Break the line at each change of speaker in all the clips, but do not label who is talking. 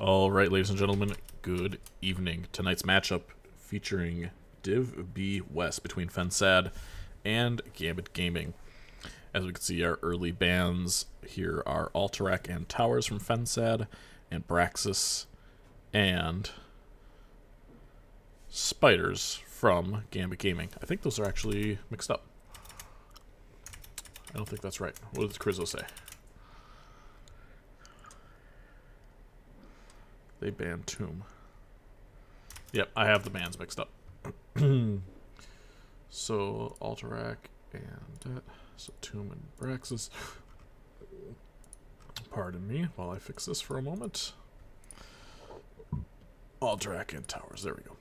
All right, ladies and gentlemen, good evening. Tonight's matchup featuring Div B West between fensad and Gambit Gaming. As we can see, our early bans here are Alterac and Towers from fensad, and Braxis and Spiders from Gambit Gaming. I think those are actually mixed up. I don't think that's right. What does Crizzo say? They banned Tomb. Yep, I have the bans mixed up. So, Alterac and so Tomb and Braxis. Pardon me while I fix this for a moment. Alterac and Towers, there we go.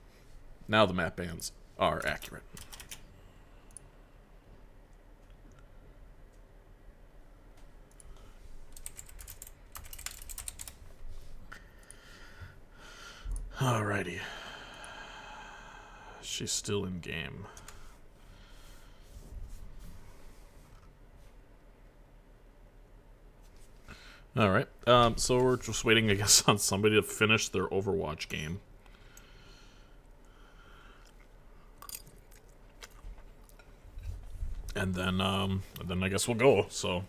Now the map bans are accurate. Alrighty. She's still in game. Alright, so we're just waiting, I guess, on somebody to finish their Overwatch game. And then I guess we'll go, so...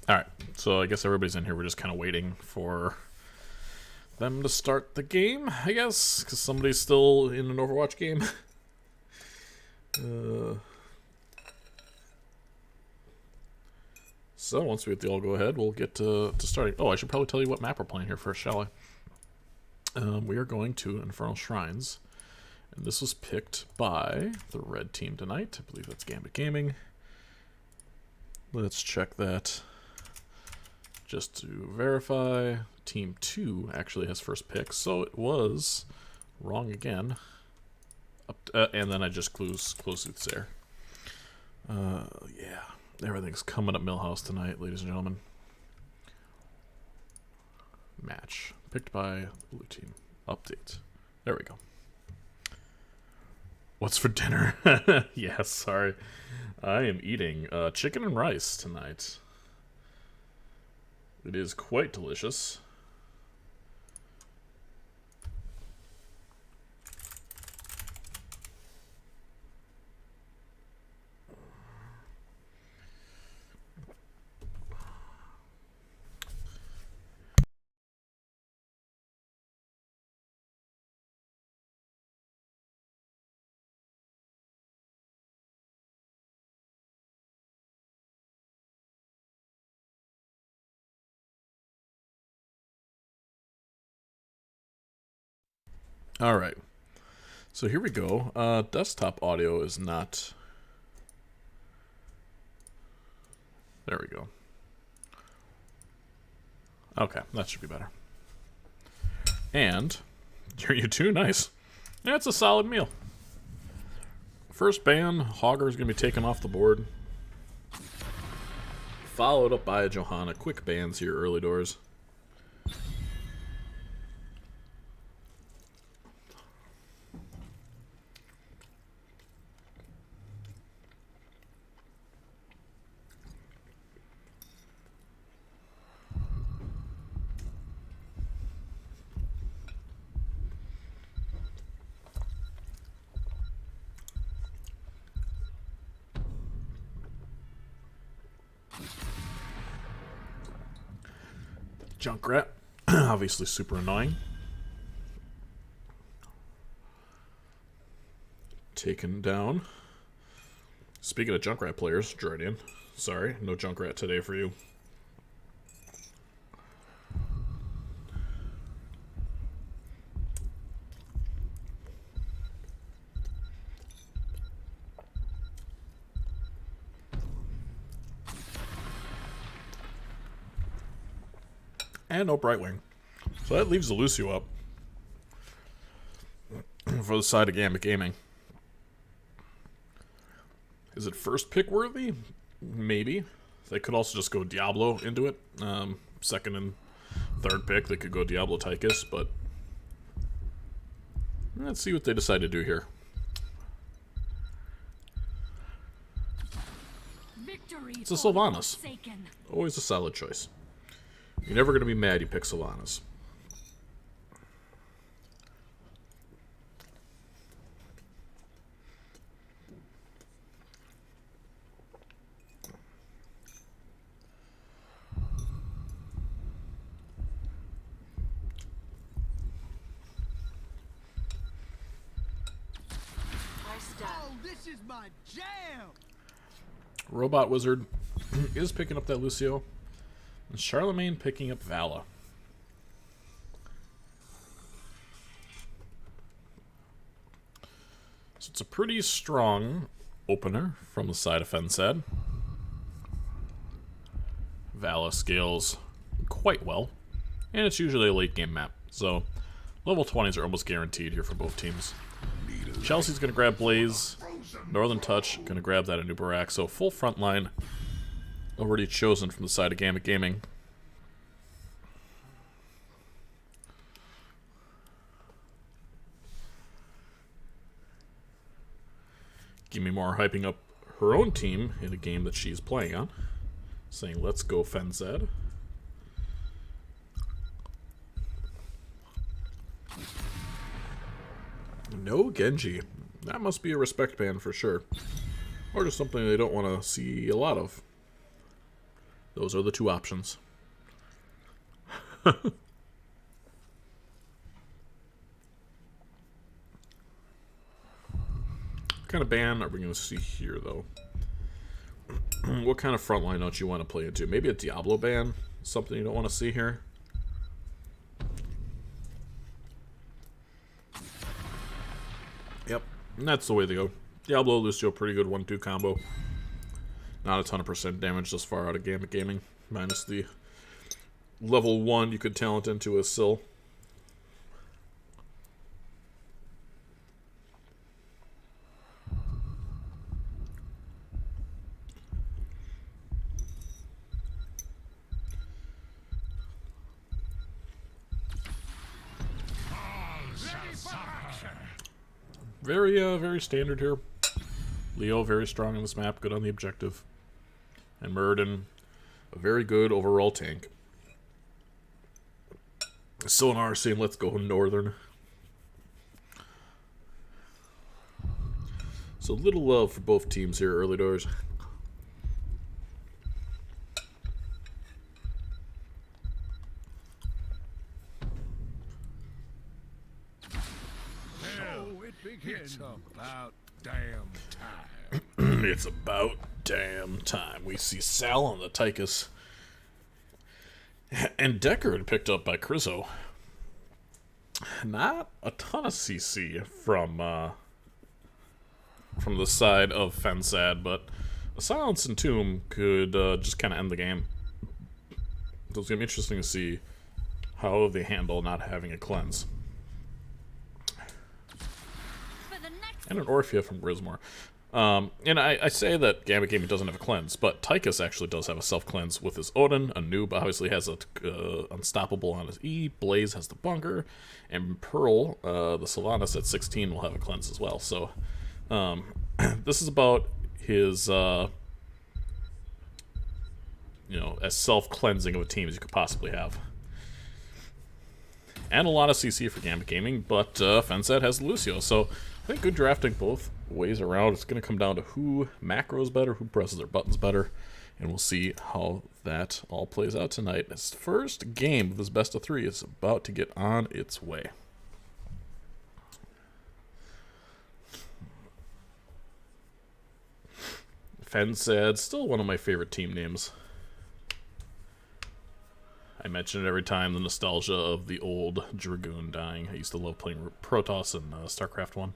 Alright, so I guess everybody's in here. We're just kind of waiting for them to start the game, I guess, because somebody's still in an Overwatch game. So once we get the all go ahead, we'll get to starting. Oh, I should probably tell you what map we're playing here first, shall I? We are going to Infernal Shrines, and this was picked by the red team tonight. I believe that's Gambit Gaming. Let's check that. Just to verify, Team 2 actually has first pick, so it was wrong again. And then I just close Soothsayer. Yeah, everything's coming up Millhouse tonight, ladies and gentlemen. Match. Picked by blue team. Update. There we go. What's for dinner? Yeah, sorry. I am eating chicken and rice tonight. It is quite delicious. Alright, so here we go. Desktop audio is not... There we go. Okay, that should be better. And, here you too, nice. Yeah, it's a solid meal. First ban, Hogger is going to be taken off the board. Followed up by a Johanna. Quick bans here, early doors. Junkrat, obviously super annoying. Taken down. Speaking of Junkrat players, Jordan, sorry, no Junkrat today for you. And no Brightwing. So that leaves the Lucio up for the side of Gambit Gaming. Is it first pick worthy? Maybe. They could also just go Diablo into it. second and third pick. They could go Diablo Tychus, but let's see what they decide to do here. It's a Sylvanas. Always a solid choice. You're never going to be mad you pick Sylvanas.
Oh, this is my jam.
Robot Wizard is picking up that Lucio. And Charlemagne picking up Vala. So it's a pretty strong opener from the side of fensad. Vala scales quite well. And it's usually a late game map. So level 20s are almost guaranteed here for both teams. Chelsea's going to grab Blaze. Northern Touch going to grab that Anubarak. So full front line already chosen from the side of Gambit Gaming. Gimme More hyping up her own team in a game that she's playing on. Saying, let's go fensad. No Genji. That must be a respect ban for sure. Or just something they don't want to see a lot of. Those are the two options. What kind of ban are we going to see here, though? What kind of frontline don't you want to play into? Maybe a Diablo ban? Something you don't want to see here? Yep, and that's the way they go. Diablo, Lucio, pretty good 1-2 combo. Not a ton of percent damage thus far out of Gambit Gaming. Minus the level 1 you could talent into a Syl. Very standard here. Leo, very strong on this map, good on the objective. And Muradin, a very good overall tank. Sonar saying, let's go Northern. So little love for both teams here early doors.
It's about damn time.
It's about damn time. We see Sal on the Tychus. And Deckard picked up by Krizo. Not a ton of CC from the side of fensad, but a Silence and Tomb could just kind of end the game. So it's going to be interesting to see how they handle not having a cleanse. And an Orphea from Grismore. And I say that Gambit Gaming doesn't have a cleanse, but Tychus actually does have a self-cleanse with his Odin. A noob obviously has a Unstoppable on his E. Blaze has the Bunker. And Pearl, the Sylvanas at 16, will have a cleanse as well. So this is about his, as self-cleansing of a team as you could possibly have. And a lot of CC for Gambit Gaming, but fensad has Lucio, so I think good drafting both ways around. It's going to come down to who macros better, who presses their buttons better, and we'll see how that all plays out tonight. This first game of this best of 3 is about to get on its way. fensad, still one of my favorite team names. I mention it every time, the nostalgia of the old Dragoon dying. I used to love playing Protoss and StarCraft 1.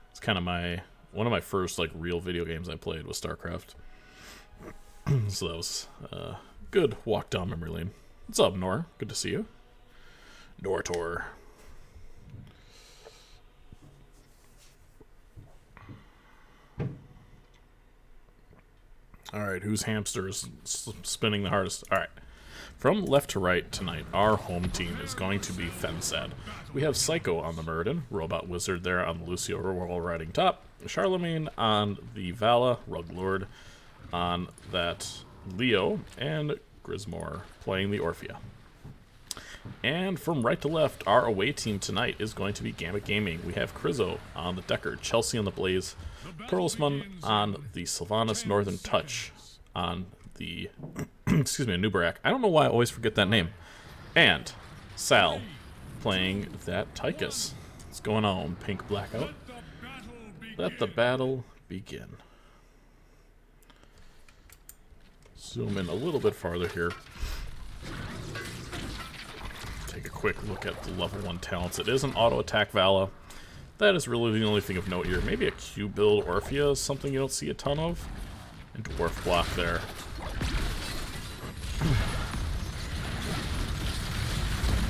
It's kind of one of my first real video games I played was StarCraft. So that was a good walk down memory lane. What's up, Nor? Good to see you. Nortor. Alright, whose hamster is spinning the hardest? Alright. From left to right tonight, our home team is going to be fensad. We have Psycho on the Muradin, Robot Wizard there on the Lucio while riding top, Charlemagne on the Vala, Rug Lord on that Leo, and Grismore playing the Orphea. And from right to left, our away team tonight is going to be Gambit Gaming. We have Krizzo on the Decker, Chelsea on the Blaze, Perlsman on the Sylvanas, Northern Touch on the excuse me, Nubarak. I don't know why I always forget that name. And Sal playing that Tychus. What's going on, Pink Blackout? Let the battle begin. Zoom in a little bit farther here. Take a quick look at the level 1 talents. It is an auto attack Vala. That is really the only thing of note here. Maybe a Q build Orphea is something you don't see a ton of. And Dwarf block there.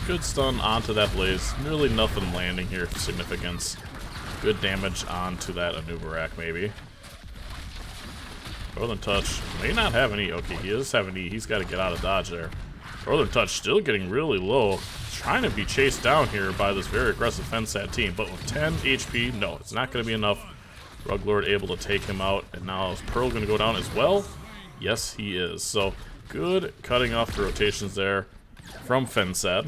Good stun onto that Blaze. Really nothing landing here of significance. Good damage onto that Anubarak, maybe. Northern Touch may not have any. Okay, he does have any. He's got to get out of dodge there. Northern Touch still getting really low. Trying to be chased down here by this very aggressive fensad team. But with 10 HP, no, it's not going to be enough. Ruglord able to take him out. And now is Pearl going to go down as well? Yes, he is. So good cutting off the rotations there from fensad.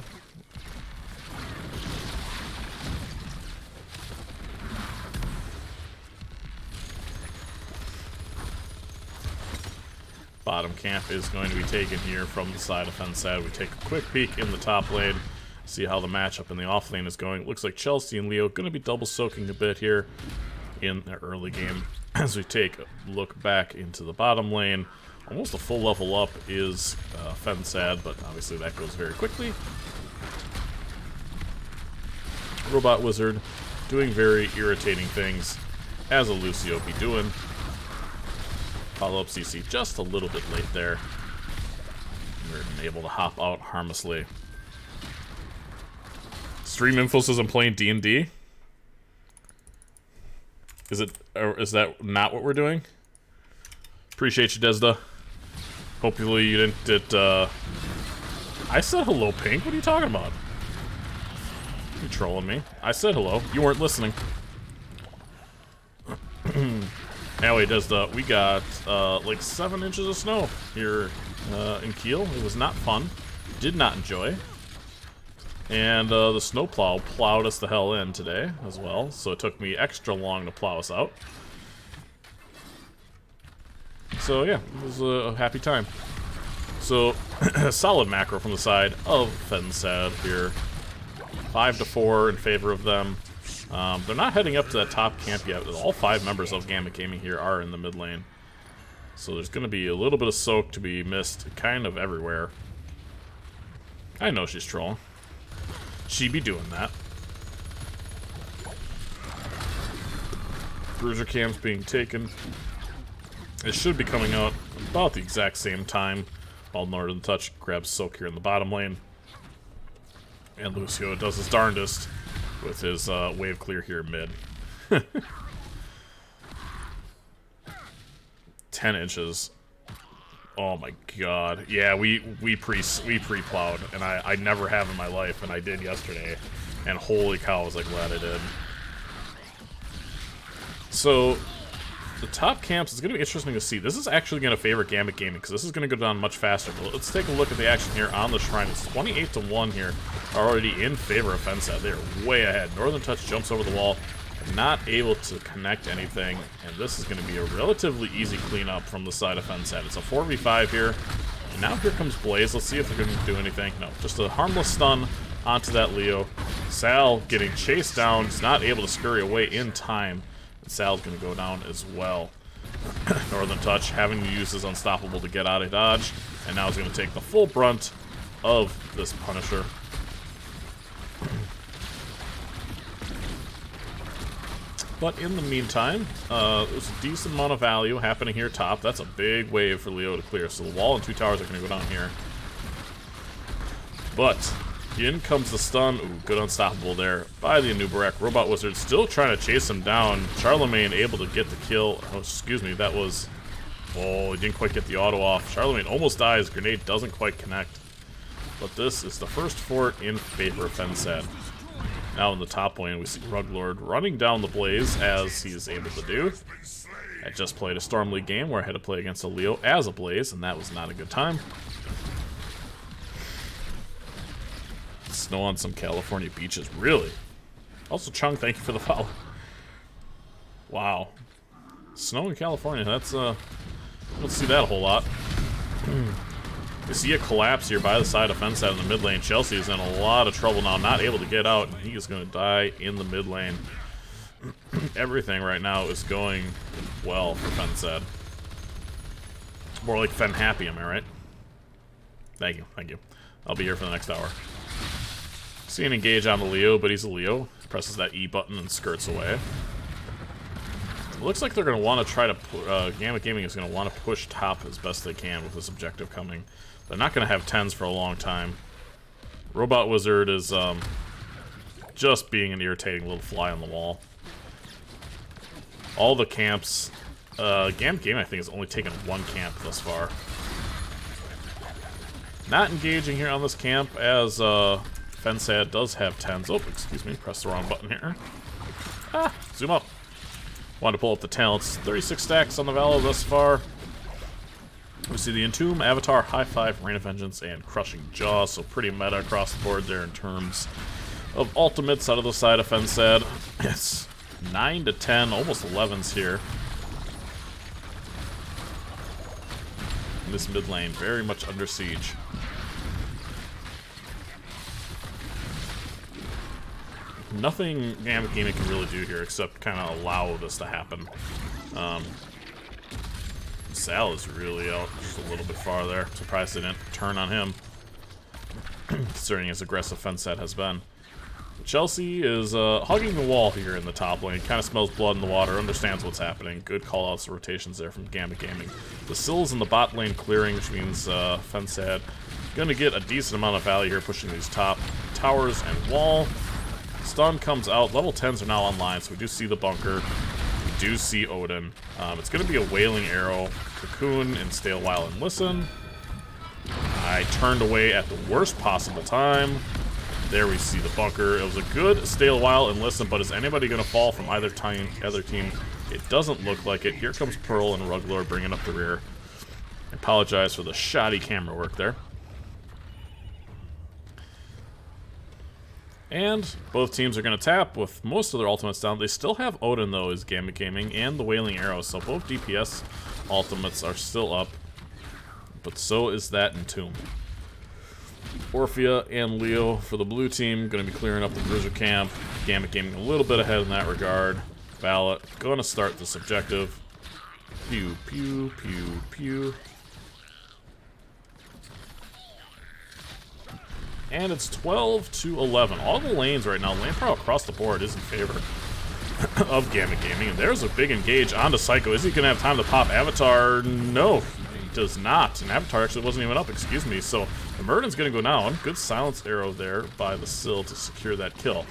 Bottom camp is going to be taken here from the side of fensad. We take a quick peek in the top lane, see how the matchup in the off lane is going. It looks like Chelsea and Leo going to be double soaking a bit here in the early game. As we take a look back into the bottom lane, almost a full level up is fensad, but obviously that goes very quickly. Robot Wizard doing very irritating things, as a Lucio be doing. Follow-up CC just a little bit late there. We're able to hop out harmlessly. Stream info says I'm playing D&D. Is it, or is that not what we're doing? Appreciate you, Desda. Hopefully you didn't I said hello, Pink. What are you talking about? You trolling me? I said hello. You weren't listening. Anyway, we got like 7 inches of snow here in Kiel. It was not fun. Did not enjoy. And the snowplow plowed us the hell in today as well, so it took me extra long to plow us out. So yeah, it was a happy time. So solid macro from the side of fensad here. 5-4 in favor of them. They're not heading up to that top camp yet. All 5 members of Gambit Gaming here are in the mid lane. So there's going to be a little bit of soak to be missed kind of everywhere. I know she's trolling. She be doing that. Bruiser cam's being taken. It should be coming out about the exact same time while Northern Touch grabs soak here in the bottom lane. And Lucio does his darndest with his wave clear here mid. 10 inches. Oh my god. Yeah, we pre-plowed, and I never have in my life, and I did yesterday. And holy cow, I was like glad I did. So the top camps is going to be interesting to see. This is actually going to favor Gambit Gaming, because this is going to go down much faster. But let's take a look at the action here on the Shrine. It's 28-1 here, already in favor of fensad. They're way ahead. Northern Touch jumps over the wall, not able to connect anything, and this is going to be a relatively easy cleanup from the side of fensad. It's a 4v5 here, and now here comes Blaze. Let's see if they're going to do anything. No, just a harmless stun onto that Leo. Sal getting chased down. He's not able to scurry away in time. And Sal's going to go down as well. Northern Touch having to use his Unstoppable to get out of dodge. And now he's going to take the full brunt of this Punisher. But in the meantime, there's a decent amount of value happening here top. That's a big wave for Leo to clear. So the wall and 2 towers are going to go down here. But in comes the stun. Ooh, good Unstoppable there by the Anubarak. Robot Wizard still trying to chase him down. Charlemagne able to get the kill. Oh, excuse me, that was... Oh, he didn't quite get the auto off. Charlemagne almost dies. Grenade doesn't quite connect. but this is the first fort in favor of fensad. Now in the top lane, we see Ruglord running down the Blaze as he is able to do. I just played a Storm League game where I had to play against a Leo as a Blaze, and that was not a good time. Snow on some California beaches, really? Also, Chung, thank you for the follow. Wow. Snow in California, that's, I don't see that a whole lot. You see a collapse here by the side of fensad in the mid lane. Chelsea is in a lot of trouble now, not able to get out, and he is going to die in the mid lane. Everything right now is going well for fensad. More like Fen Happy, am I right? Thank you, thank you. I'll be here for the next hour. See an engage on the Leo, but he's a Leo. Presses that E button and skirts away. It looks like they're going to want to try to... Gambit Gaming is going to want to push top as best they can with this objective coming. They're not going to have 10s for a long time. Robot Wizard is just being an irritating little fly on the wall. All the camps... Gambit Gaming, I think, has only taken one camp thus far. Not engaging here on this camp as fensad does have 10s. Oh, excuse me, pressed the wrong button here. Ah, zoom up. Wanted to pull up the talents. 36 stacks on the Valor thus far. We see the Entomb, Avatar, High Five, Rain of Vengeance, and Crushing Jaw. So pretty meta across the board there in terms of ultimates out of the side of fensad. It's 9 to 10, almost 11s here. This mid lane very much under siege. Nothing Gambit Gaming can really do here except kind of allow this to happen. Sal is really out just a little bit farther. Surprised they didn't turn on him, considering as aggressive fensad has been. Chelsea is hugging the wall here in the top lane. Kind of smells blood in the water, understands what's happening. Good call-outs, rotations there from Gambit Gaming. The Sill's in the bot lane clearing, which means fensad going to get a decent amount of value here, pushing these top towers and wall. Stun comes out. Level 10s are now online, so we do see the bunker. We do see Odin. It's going to be a Wailing Arrow, Cocoon, and Stay a While and Listen. I turned away at the worst possible time. There we see the bunker. It was a good Stay a While and Listen, but is anybody going to fall from either team? It doesn't look like it. Here comes Pearl and Ruglord bringing up the rear. I apologize for the shoddy camera work there. And both teams are going to tap with most of their ultimates down. They still have Odin, though, as Gambit Gaming, and the Wailing Arrow, so both DPS ultimates are still up. But so is that Entomb. Orphea and Leo for the blue team, going to be clearing up the Bruiser camp. Gambit Gaming a little bit ahead in that regard. Ballot, going to start this objective. Pew, pew, pew, pew. And it's 12 to 11. All the lanes right now, lane power across the board is in favor of Gambit Gaming. And there's a big engage onto Psycho. Is he going to have time to pop Avatar? No, he does not. And Avatar actually wasn't even up, excuse me. So the Murden's going to go down. Good silence arrow there by the Sill to secure that kill.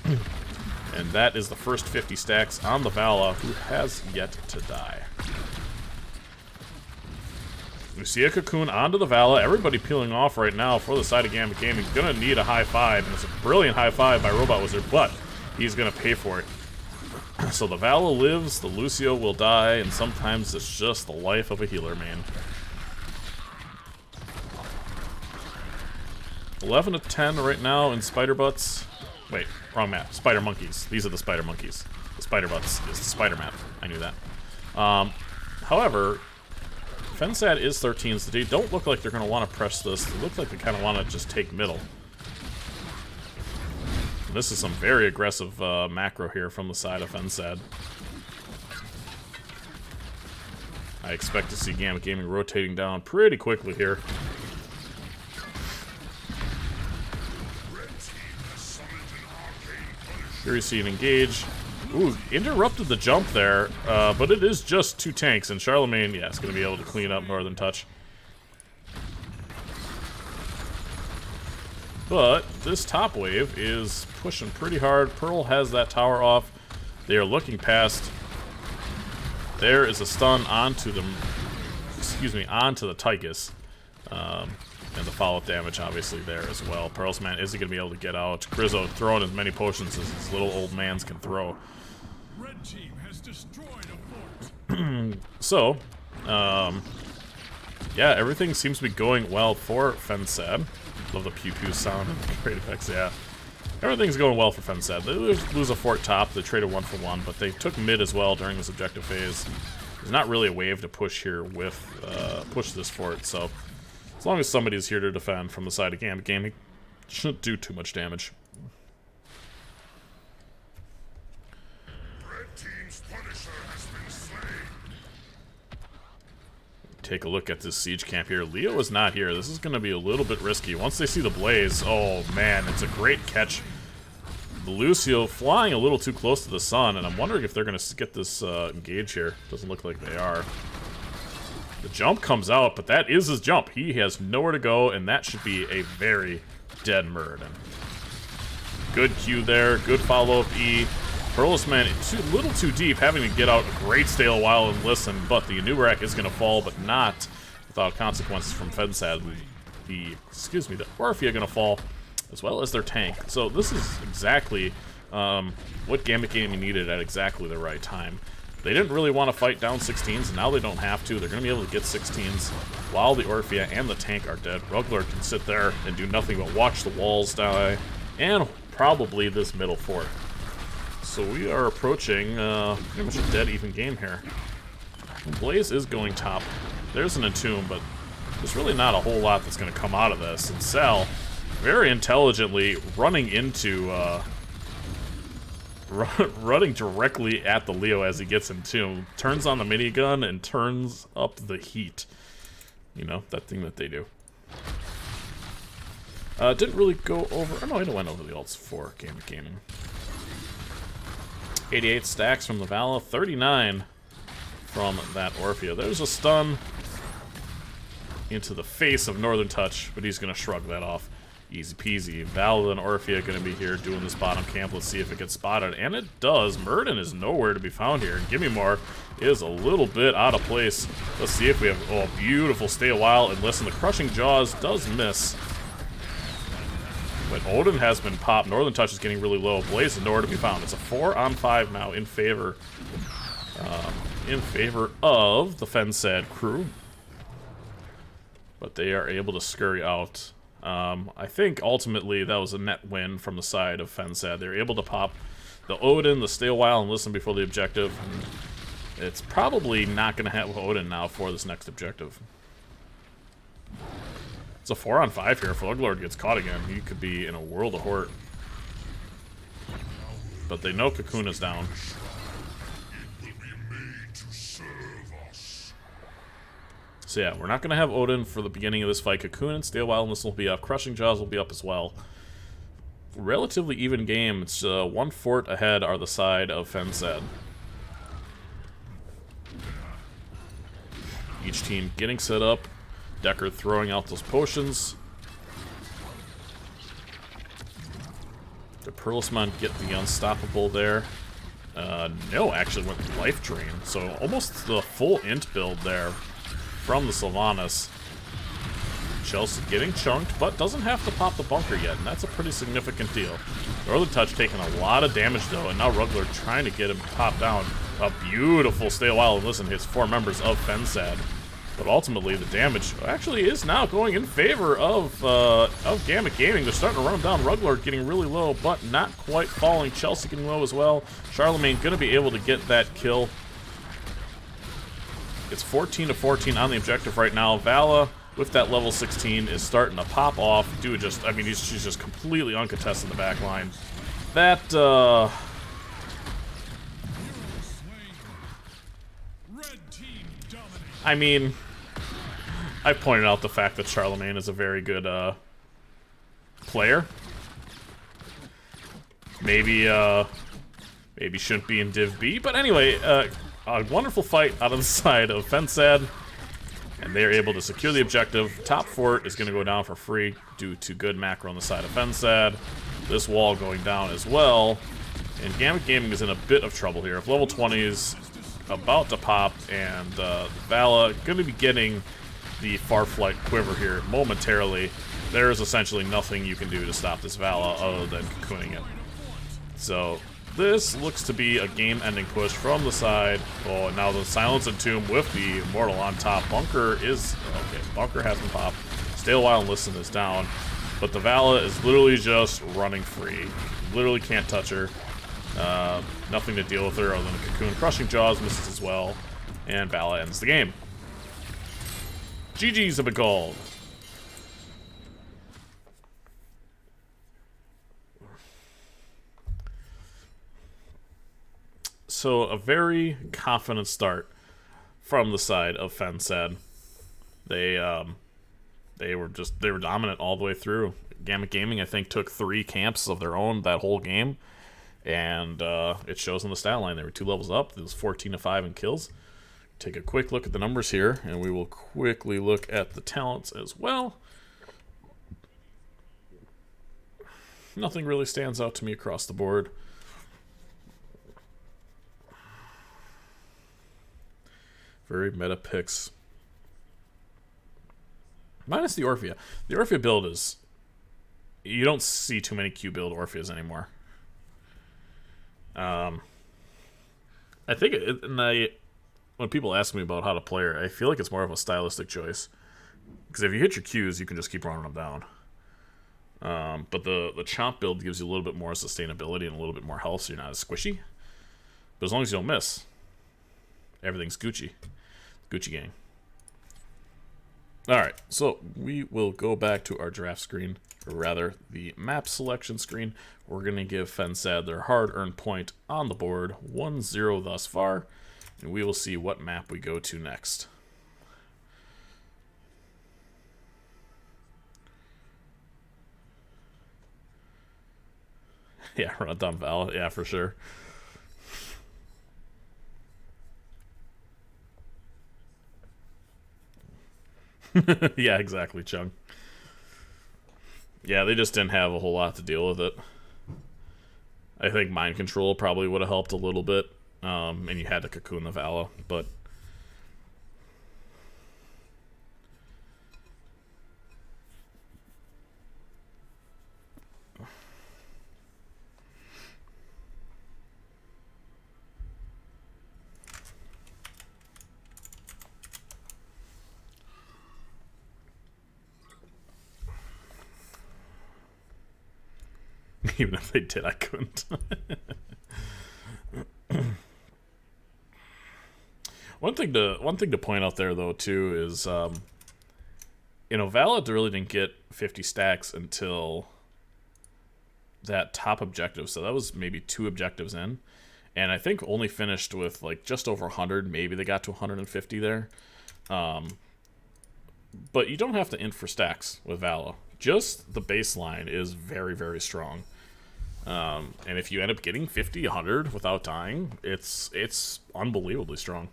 And that is the first 50 stacks on the Vala, who has yet to die. We see a Cocoon onto the Vala. Everybody peeling off right now for the side of Gambit Gaming. Gonna need a high five, and it's a brilliant high five by Robot Wizard, but he's gonna pay for it. So the Vala lives, the Lucio will die, and sometimes it's just the life of a healer, man. 11 to 10 right now in Spider Butts. Wait, wrong map. Spider Monkeys. These are the Spider Monkeys. The Spider Butts is the Spider map. I knew that. However, fensad is 13s. They don't look like they're going to want to press this. They look like they kind of want to just take middle. And this is some very aggressive macro here from the side of fensad. I expect to see Gambit Gaming rotating down pretty quickly here. Here you see an engage. Ooh, interrupted the jump there, but it is just 2 tanks, and Charlemagne, yeah, is going to be able to clean up Northern Touch. But this top wave is pushing pretty hard. Pearl has that tower off. They are looking past. There is a stun onto them, excuse me, onto the Tychus. And the follow-up damage, obviously, there as well. Pearlsman isn't going to be able to get out. Grizzo throwing as many potions as his little old mans can throw.
Red team has destroyed a fort.
So, yeah, everything seems to be going well for fensad. Love the pew-pew sound and great effects, yeah. Everything's going well for fensad. They lose a fort top, they traded 1-for-1, but they took mid as well during this objective phase. There's not really a wave to push here with, push this fort, so as long as somebody's here to defend from the side of Gambit Gaming, shouldn't do too much damage.
Red team's Punisher has been slain.
Take a look at this siege camp here. Leo is not here. This is going to be a little bit risky. Once they see the blaze, oh man, it's a great catch. The Lucio flying a little too close to the sun, and I'm wondering if they're going to get this engage here. Doesn't look like they are. The jump comes out, but that is his jump. He has nowhere to go, and that should be a very dead Muradin. Good Q there. Good follow-up E. Pearlsman, a little too deep, having to get out a great stay a while and listen, but the Anubarak is going to fall, but not without consequences from fensad. The Orphea going to fall, as well as their tank. So this is exactly what Gambit Gaming needed at exactly the right time. They didn't really want to fight down 16s, and now they don't have to. They're going to be able to get 16s while the Orphea and the tank are dead. Ruglord can sit there and do nothing but watch the walls die, and probably this middle fort. So we are approaching pretty much a dead even game here. Blaze is going top. There's an Entomb, but there's really not a whole lot that's going to come out of this. And Sal, very intelligently running into, running directly at the Leo as he gets Entombed. Turns on the minigun and turns up the heat. You know, that thing that they do. Didn't really go over... Oh, no, it went over the ults for Gambit Gaming. 88 stacks from the Vala, 39 from that Orphea. There's a stun into the face of Northern Touch, but he's going to shrug that off. Easy peasy. Vala and Orphea going to be here doing this bottom camp. Let's see if it gets spotted, and it does. Muradin is nowhere to be found here, and Gimme More is a little bit out of place. Let's see if we have... Oh, beautiful. Stay a while and listen. The Crushing Jaws does miss. But Odin has been popped. Northern Touch is getting really low. Blaze is nowhere to be found. It's a 4-on-5 now in favor of the fensad crew. But they are able to scurry out. I think ultimately that was a net win from the side of fensad. They were able to pop the Odin, the stay a while and listen before the objective. And it's probably not going to have Odin now for this next objective. It's a 4-on-5 here. If Ruglord gets caught again, he could be in a world of hurt. But they know Cocoon is down. So yeah, we're not going to have Odin for the beginning of this fight. Cocoon and Stay a While, and this will be up. Crushing Jaws will be up as well. Relatively even game. It's one fort ahead are the side of fensad. Each team getting set up. Decker throwing out those potions. The Pearlsman get the unstoppable there. No, actually went life drain. So almost the full int build there from the Sylvanas. Chelsea getting chunked, but doesn't have to pop the bunker yet, and that's a pretty significant deal. Northern Touch taking a lot of damage though, and now Ruglord trying to get him popped down. A beautiful Stay a While and Listen hits 4 members of fensad. But ultimately, the damage actually is now going in favor of Gambit Gaming. They're starting to run him down. Ruglord getting really low, but not quite falling. Chelsea getting low as well. Charlemagne going to be able to get that kill. It's 14-14 on the objective right now. Vala, with that level 16, is starting to pop off. I mean, she's just completely uncontested in the back line. That, I mean, I pointed out the fact that Charlemagne is a very good player. Maybe shouldn't be in Div B, but anyway, a wonderful fight out of the side of fensad, and they are able to secure the objective. Top fort is going to go down for free due to good macro on the side of fensad. This wall going down as well, and Gambit Gaming is in a bit of trouble here. If level 20 is about to pop, and Vala going to be getting the Farflight quiver here momentarily, there is essentially nothing you can do to stop this Vala other than cocooning it. So this looks to be a game-ending push from the side. Oh, and now the Silence and Tomb with the Immortal on top. Bunker is... okay, Bunker has been popped. Stay a while and listen this down. But the Vala is literally just running free. Literally can't touch her. Nothing to deal with her other than a Cocoon. Crushing Jaws misses as well. And Vala ends the game. GG's have been called. So a very confident start from the side of fensad. They were dominant all the way through. Gambit Gaming, I think, took 3 camps of their own that whole game, and it shows on the stat line. They were 2 levels up. It was 14-5 in kills. Take a quick look at the numbers here, and we will quickly look at the talents as well. Nothing really stands out to me across the board. Very meta picks. Minus the Orphea. The Orphea build is... you don't see too many Q build Orpheas anymore. I think when people ask me about how to play her, I feel like it's more of a stylistic choice. Because if you hit your Qs, you can just keep running them down. But the Chomp build gives you a little bit more sustainability and a little bit more health, so you're not as squishy. But as long as you don't miss, everything's Gucci. Gucci gang. Alright, so we will go back to our draft screen, or rather, the map selection screen. We're going to give fensad their hard-earned point on the board, 1-0 thus far, and we will see what map we go to next. Yeah, run it down Val, yeah, for sure. Yeah, exactly, Chung. Yeah, they just didn't have a whole lot to deal with it. I think Mind Control probably would have helped a little bit, and you had to cocoon the Vala, but... even if they did, I couldn't. One thing to point out there, though, too, is Vala really didn't get 50 stacks until that top objective, so that was maybe 2 objectives in, and I think only finished with like just over 100. Maybe they got to 150 there. But you don't have to int for stacks with Vala. Just the baseline is very, very strong. And if you end up getting 50, 100 without dying, it's unbelievably strong.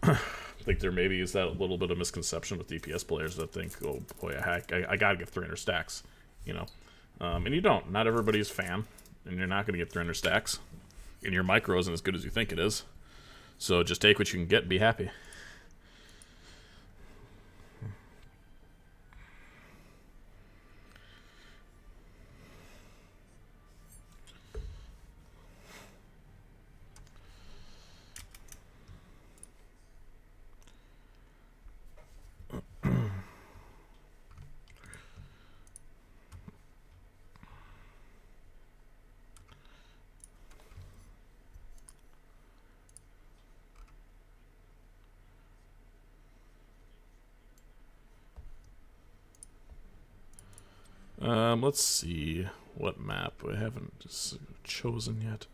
I think there maybe is that a little bit of misconception with DPS players that think, oh boy, I gotta get 300 stacks, you know. And you don't. Not everybody's fan, and you're not gonna get 300 stacks. And your micro isn't as good as you think it is. So just take what you can get and be happy. Let's see what map I haven't chosen yet.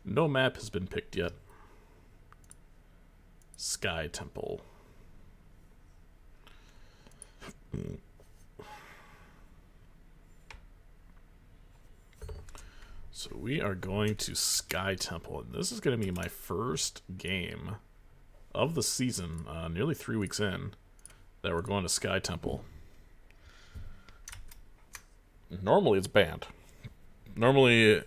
No map has been picked yet. Sky Temple. So we are going to Sky Temple, and this is going to be my first game of the season, nearly 3 weeks in, that we're going to Sky Temple. Normally it's banned. Normally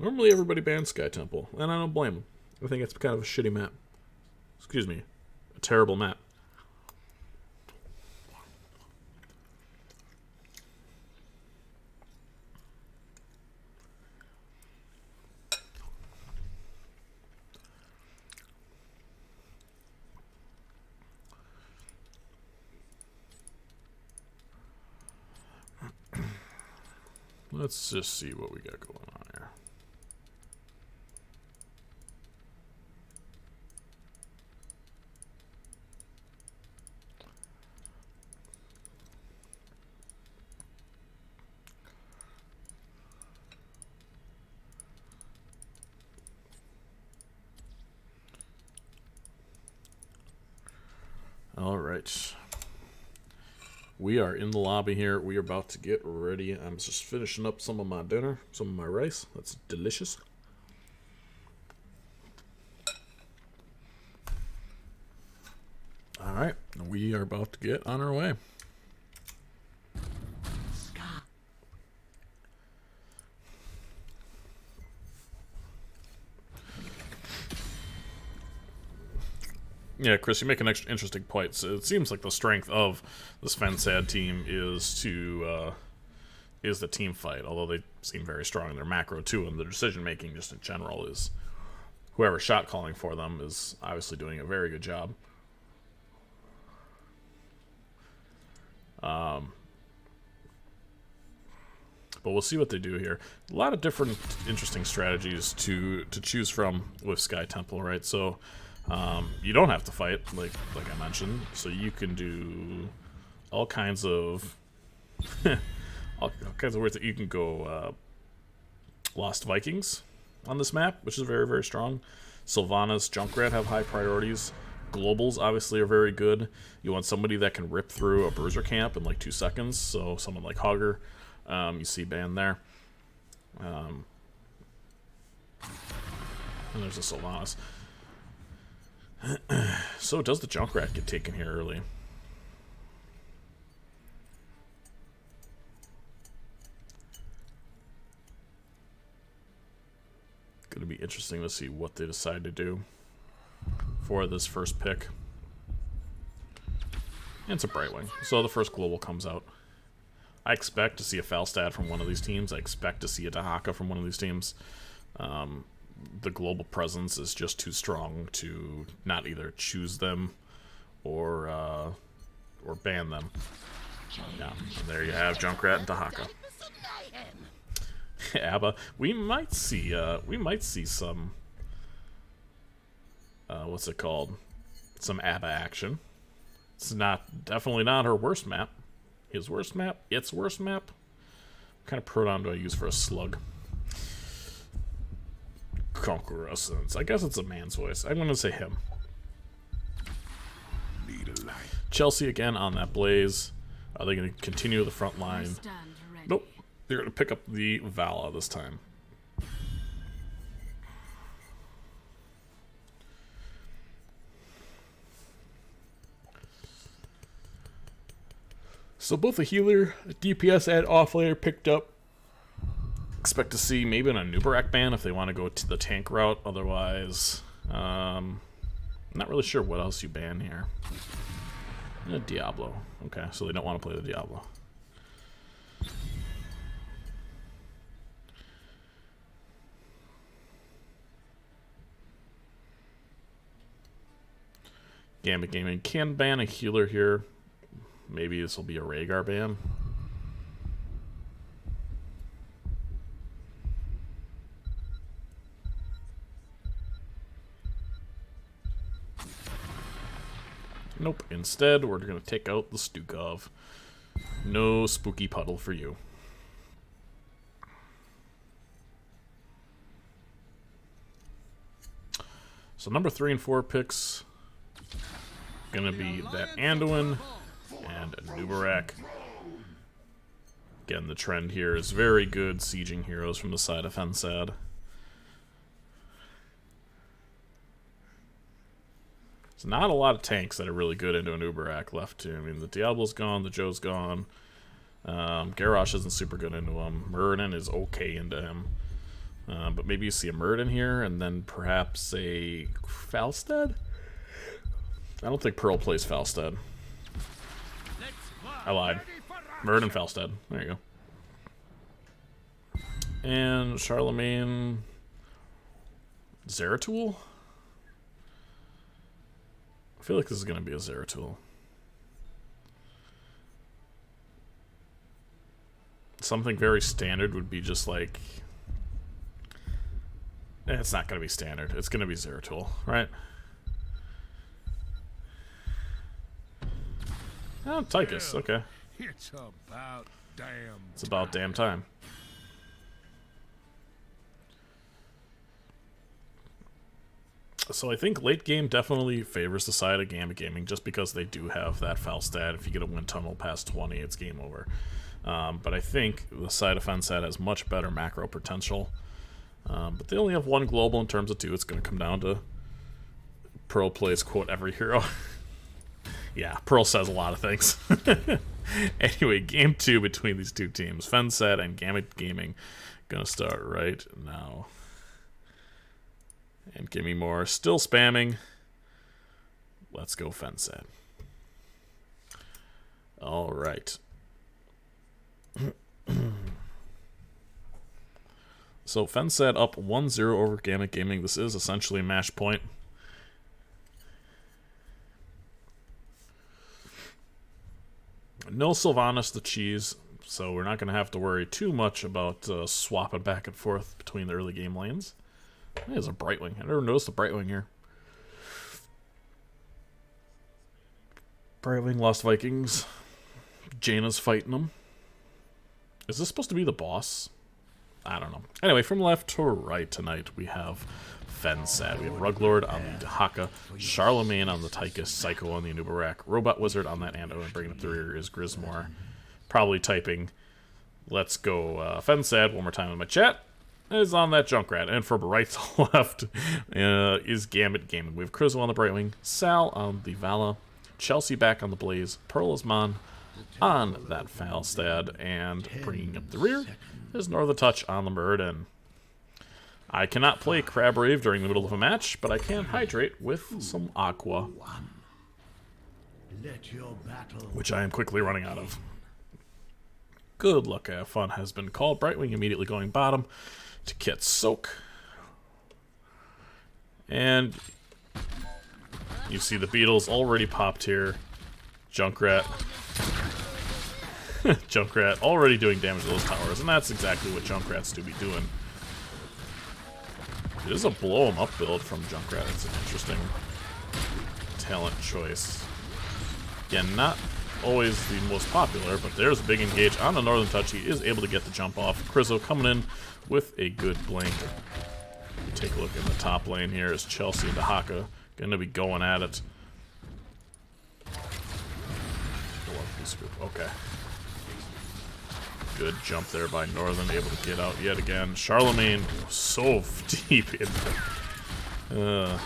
Normally everybody bans Sky Temple, and I don't blame them. I think it's kind of a shitty map. Excuse me. A terrible map. Let's just see what we got going on here. All right. We are in the lobby here. We are about to get ready. I'm just finishing up some of my dinner, some of my rice. That's delicious. All right. We are about to get on our way. Yeah, Chris, you make an interesting point. So it seems like the strength of this fensad team is the team fight. Although they seem very strong in their macro too, and the decision making just in general is whoever shot calling for them is obviously doing a very good job. But we'll see what they do here. A lot of different interesting strategies to choose from with Sky Temple, right? So. You don't have to fight, like I mentioned, so you can do all kinds of all kinds of weird things. You can go Lost Vikings on this map, which is very, very strong. Sylvanas, Junkrat have high priorities. Globals obviously are very good. You want somebody that can rip through a bruiser camp in like 2 seconds, so someone like Hogger, you see banned there. And there's a Sylvanas. So does the Junkrat get taken here early? Gonna be interesting to see what they decide to do for this first pick. And it's a Brightwing, so the first global comes out. I expect to see a Falstad from one of these teams. I expect to see a Dahaka from one of these teams. The global presence is just too strong to not either choose them or ban them. Yeah, and there you have Junkrat and Dahaka. Abba, we might see some what's it called? Some Abba action. It's definitely not her worst map. His worst map? Its worst map? What kind of pronoun do I use for a slug? Conqueror Essence. I guess it's a man's voice. I'm gonna say him. Chelsea again on that Blaze. Are they gonna continue the front line? Nope. They're gonna pick up the Vala this time. So both a healer, a DPS, and offlaner picked up. Expect to see maybe an Anubarak ban if they want to go to the tank route. Otherwise, not really sure what else you ban here. Diablo. Okay, so they don't want to play the Diablo. Gambit Gaming can ban a healer here. Maybe this will be a Rhaegar ban. Nope. Instead, we're going to take out the Stukov. No spooky puddle for you. So number 3 and 4 picks going to be that Anduin and Anubarak. Again, the trend here is very good sieging heroes from the side of fensad. There's not a lot of tanks that are really good into Anubarak left too. I mean, the Diablo's gone, the Joe's gone. Garrosh isn't super good into him. Murden is okay into him. But maybe you see a Murd in here, and then perhaps a Falstad? I don't think Pearl plays Falstad. I lied. Murd and Falstad. There you go. And Charlemagne... Zeratul? I feel like this is going to be a Zeratul. Something very standard would be just like... It's not going to be standard. It's going to be Zeratul, right? Oh, Tychus, okay.
It's about damn.
It's about damn time. So I think late game definitely favors the side of Gambit Gaming just because they do have that Falstad. If you get a wind tunnel past 20, it's game over. But I think the side of fensad has much better macro potential. But they only have one global in terms of two. It's going to come down to Pearl plays, quote, every hero. Yeah, Pearl says a lot of things. Anyway, game 2 between these two teams. fensad and Gambit Gaming. Gonna start right now. And give me more. Still spamming. Let's go fensad. All right. So fensad up 1-0 over Gambit Gaming. This is essentially a match point. No Sylvanas the cheese, so we're not going to have to worry too much about swapping back and forth between the early game lanes. There's a Brightwing. I never noticed a Brightwing here. Brightwing, Lost Vikings. Jaina's fighting them. Is this supposed to be the boss? I don't know. Anyway, from left to right tonight, we have fensad. We have Ruglord on the Dahaka, Charlemagne on the Tychus, Psycho on the Anubarak, Robot Wizard on that Ando, and bringing up the rear is Grismore. Probably typing, let's go fensad one more time in my chat. Is on that Junkrat. And from right to left is Gambit Gaming. We have Krizzle on the Brightwing, Sal on the Vala, Chelsea back on the Blaze, Perlismon on that Falstad, and bringing up the rear is Northern Touch on the Murd. And I cannot play Crab Rave during the middle of a match, but I can hydrate with some Aqua, which I am quickly running out of. Good luck, have fun has been called. Brightwing immediately going bottom to get Soak. And you see the Beetles already popped here. Junkrat. Junkrat already doing damage to those towers, and that's exactly what Junkrats do be doing. It is a blow 'em up build from Junkrat. It's an interesting talent choice. Again, not always the most popular, but there's a big engage on the Northern Touch. He is able to get the jump off. Krizzle coming in with a good blink. We take a look in the top lane here is Chelsea and Dahaka going to be going at it. Okay. Good jump there by Northern, able to get out yet again. Charlemagne so deep in there.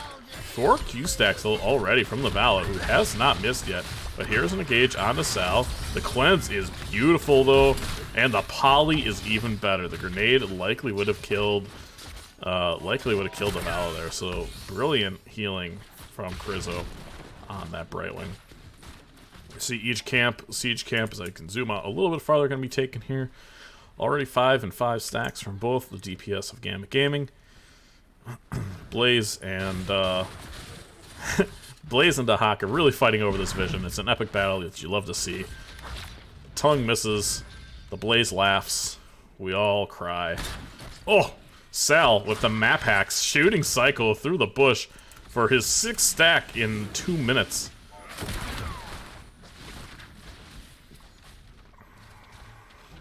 4 Q-stacks already from the Vala, who has not missed yet. But here's an engage on the Sal. The cleanse is beautiful though, and the poly is even better. The grenade likely would have killed the Vala there. So brilliant healing from Krizo on that Brightwing. Siege camp, as I can zoom out a little bit farther, going to be taken here. Already 5 and 5 stacks from both the DPS of Gambit Gaming. Blaze and Blaze and Dahaka really fighting over this vision. It's an epic battle that you love to see. Tongue misses, the Blaze laughs, we all cry. Oh, Sal with the map hacks, shooting Cycle through the bush for his 6th stack in 2 minutes.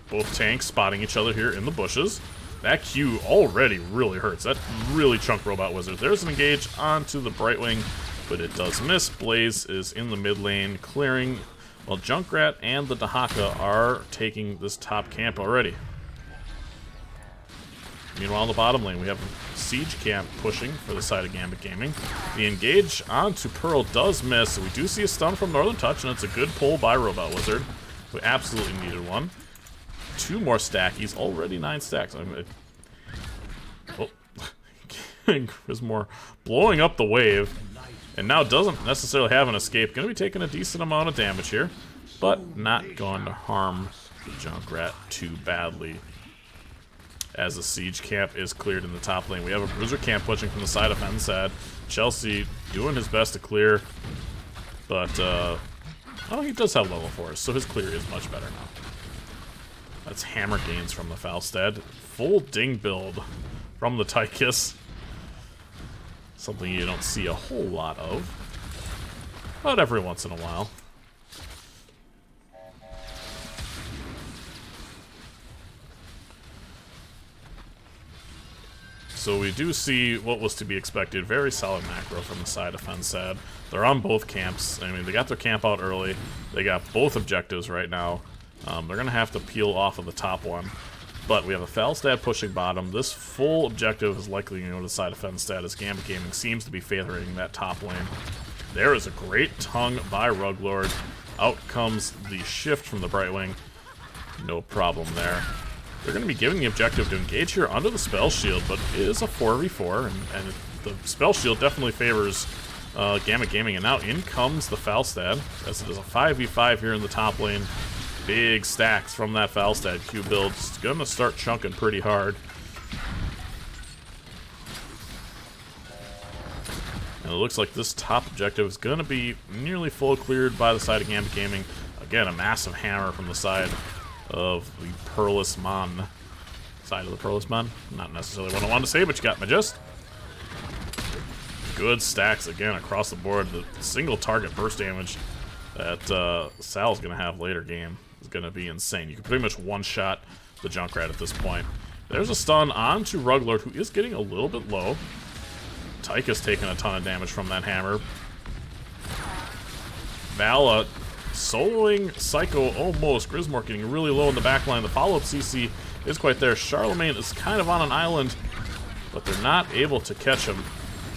Both tanks spotting each other here in the bushes. That Q already really hurts. That really chunked Robot Wizard. There's an engage onto the Brightwing, but it does miss. Blaze is in the mid lane clearing, while Junkrat and the Dahaka are taking this top camp already. Meanwhile, in the bottom lane, we have a Siege camp pushing for the side of Gambit Gaming. The engage onto Pearl does miss, so we do see a stun from Northern Touch, and it's a good pull by Robot Wizard, who absolutely needed one. 2 more stackies, already 9 stacks. Oh, Grismore blowing up the wave, and now doesn't necessarily have an escape. Going to be taking a decent amount of damage here, but not going to harm the Junkrat too badly. As the siege camp is cleared in the top lane, we have a bruiser camp pushing from the side of fensad. Chelsea doing his best to clear, but oh, he does have level 4, so his clear is much better now. That's hammer gains from the Falstad. Full ding build from the Tychus. Something you don't see a whole lot of, but every once in a while. So we do see what was to be expected. Very solid macro from the side of fensad. They're on both camps. I mean, they got their camp out early. They got both objectives right now. They're going to have to peel off of the top one. But we have a Falstad pushing bottom. This full objective is likely going to go to the side of fensad as Gambit Gaming seems to be favoring that top lane. There is a great tongue by Ruglord. Out comes the shift from the Brightwing. No problem there. They're going to be giving the objective to engage here under the spell shield, but it is a 4v4, and the spell shield definitely favors Gambit Gaming. And now in comes the Falstad, as it is a 5v5 here in the top lane. Big stacks from that Falstad Q build. It's going to start chunking pretty hard. And it looks like this top objective is going to be nearly full cleared by the side of Gambit Gaming. Again, a massive hammer from the side of the Pearless Mon. Side of the Pearless Mon. Not necessarily what I wanted to say, but you got my gist. Good stacks again across the board. The single target burst damage that Sal's going to have later game is going to be insane. You can pretty much one-shot the Junkrat at this point. There's a stun onto Ruglord, who is getting a little bit low. Tychus taking a ton of damage from that hammer. Vala soloing Psycho almost. Grismore getting really low in the backline. The follow-up CC is quite there. Charlemagne is kind of on an island, but they're not able to catch him.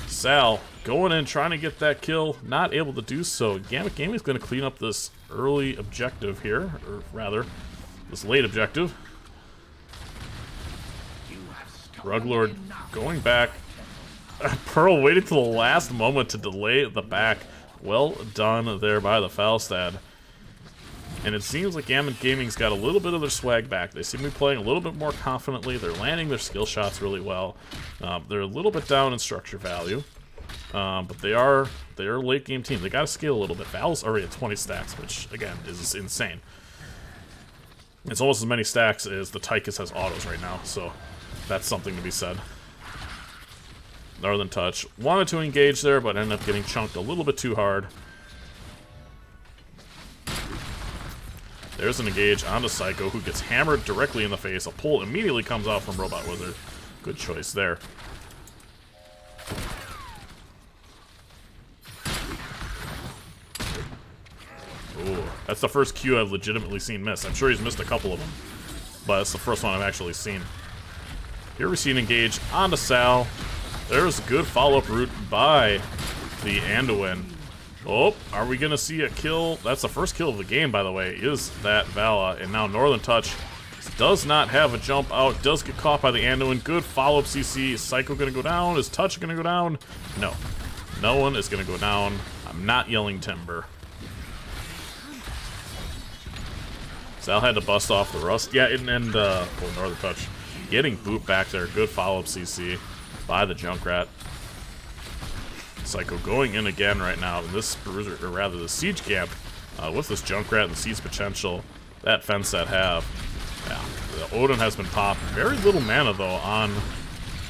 Sal going in, trying to get that kill, not able to do so. Gambit Gaming is going to clean up this early objective here, or rather, this late objective. Ruglord going back. Pearl waited till the last moment to delay the back. Well done there by the Falstad. And it seems like Gambit Gaming's got a little bit of their swag back. They seem to be playing a little bit more confidently. They're landing their skill shots really well. They're a little bit down in structure value. But they are a late game team. They got to scale a little bit. Val's already at 20 stacks, which again is insane. It's almost as many stacks as the Tychus has autos right now, so that's something to be said. Northern Touch wanted to engage there, but ended up getting chunked a little bit too hard. There's an engage onto Psycho, who gets hammered directly in the face. A pull immediately comes out from Robot Wizard. Good choice there. Ooh, that's the first Q I've legitimately seen miss. I'm sure he's missed a couple of them, but it's the first one I've actually seen. Here we see an engage onto Sal. There's a good follow-up route by the Anduin. Oh, are we going to see a kill? That's the first kill of the game, by the way, is that Vala. And now Northern Touch does not have a jump out, does get caught by the Anduin. Good follow-up CC. Is Psycho going to go down? Is Touch going to go down? No. No one is going to go down. I'm not yelling timber. Sal had to bust off the rust. Yeah, and Northern Touch getting boot back there. Good follow-up CC by the Junkrat. Psycho going in again right now. This bruiser, or rather the siege camp, with this Junkrat and the siege potential that fensad have. Yeah, the Odin has been popped. Very little mana though on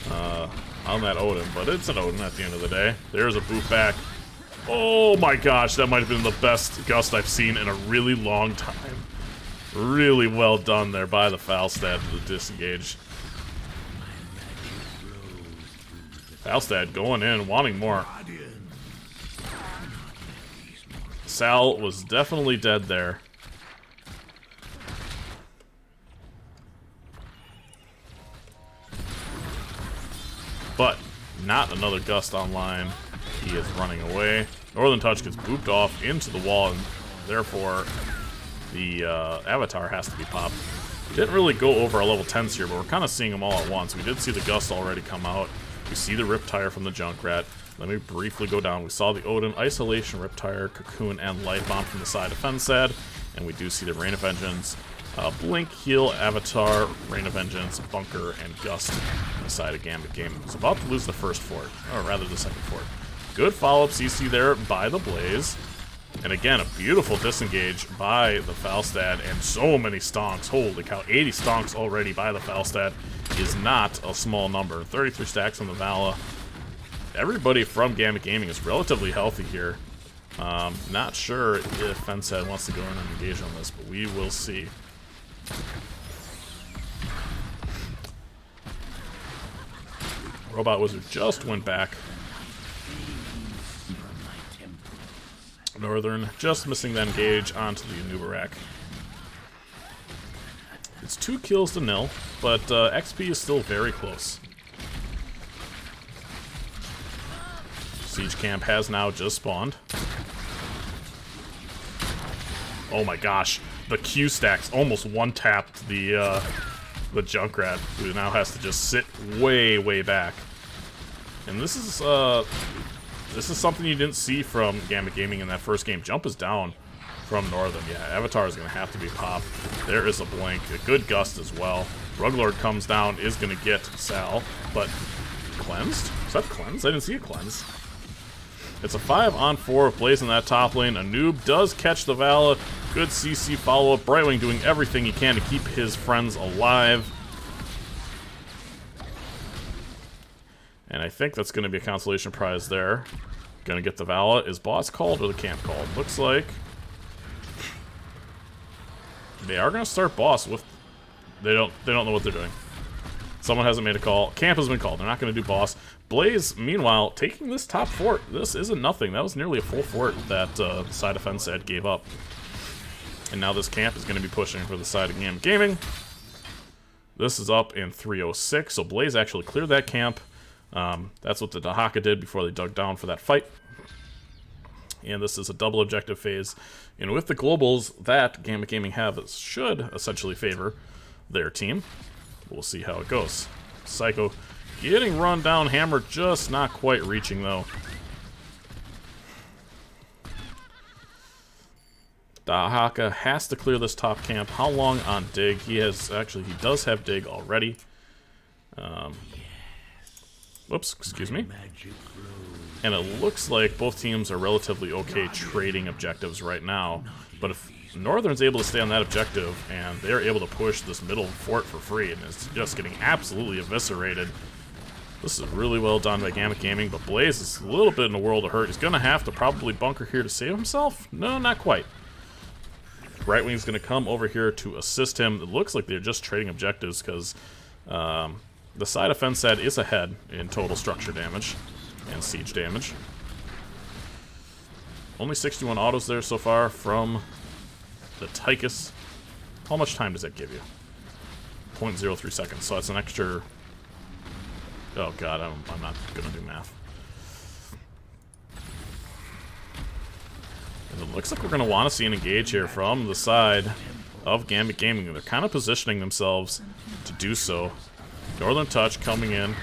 that Odin, but it's an Odin at the end of the day. There's a boot back. Oh my gosh, that might have been the best gust I've seen in a really long time. Really well done there by the Falstad to the disengage. Falstad going in, wanting more. Sal was definitely dead there. But not another gust online. He is running away. Northern Touch gets booped off into the wall, and therefore the avatar has to be popped. Didn't really go over our level 10s here, but we're kind of seeing them all at once. We did see the gust already come out. We see the Riptire from the Junkrat. Let me briefly go down. We saw the Odin, Isolation, Riptire, Cocoon, and Light Bomb from the side of fensad. And we do see the Rain of Vengeance, Blink, Heal, Avatar, Rain of Vengeance, Bunker, and Gust on the side of Gambit Gaming. It's about to lose the first fort, or rather the second fort. Good follow-up CC there by the Blaze. And again, a beautiful disengage by the Falstad, and so many stonks. Holy cow, 80 stonks already by the Falstad is not a small number. 33 stacks on the Vala. Everybody from Gambit Gaming is relatively healthy here. Not sure if fensad wants to go in and engage on this, but we will see. Robot Wizard just went back. Northern just missing that engage onto the Anubarak. It's 2 kills to 0, but XP is still very close. Siege camp has now just spawned. Oh my gosh, the Q stacks almost one-tapped the Junkrat, who now has to just sit way back. And this is something you didn't see from Gambit Gaming in that first game. Jump is down from Northern. Yeah, Avatar is going to have to be popped. There is a blink, a good gust as well. Ruglord comes down, is going to get Sal, but cleansed? Is that cleansed? I didn't see a cleanse. It's a 5-on-4 with Blaze in that top lane. A noob does catch the Vala. Good CC follow-up. Brightwing doing everything he can to keep his friends alive. And I think that's going to be a consolation prize there. Going to get the Vala. Is boss called or the camp called? Looks like they are going to start boss with... They don't know what they're doing. Someone hasn't made a call. Camp has been called. They're not going to do boss. Blaze, meanwhile, taking this top fort. This isn't nothing. That was nearly a full fort that the side of fensad gave up. And now this camp is going to be pushing for the side of Gambit Gaming. This is up in 306, so Blaze actually cleared that camp. That's what the Dahaka did before they dug down for that fight. And this is a double objective phase. And with the globals that Gambit Gaming have, it should essentially favor their team. We'll see how it goes. Psycho getting run down. Hammer just not quite reaching, though. Dahaka has to clear this top camp. How long on dig? He does have dig already. Whoops, excuse me. And it looks like both teams are relatively okay trading objectives right now. But if Northern's able to stay on that objective, and they're able to push this middle fort for free, and it's just getting absolutely eviscerated. This is really well done by Gambit Gaming, but Blaze is a little bit in a world of hurt. He's going to have to probably bunker here to save himself? No, not quite. Brightwing's going to come over here to assist him. It looks like they're just trading objectives because the side of fensad is ahead in total structure damage and siege damage. Only 61 autos there so far from the Tychus. How much time does that give you? 0.03 seconds, so that's an extra... Oh god, I'm not gonna do math. And it looks like we're gonna want to see an engage here from the side of Gambit Gaming. They're kind of positioning themselves to do so. Northern Touch coming in.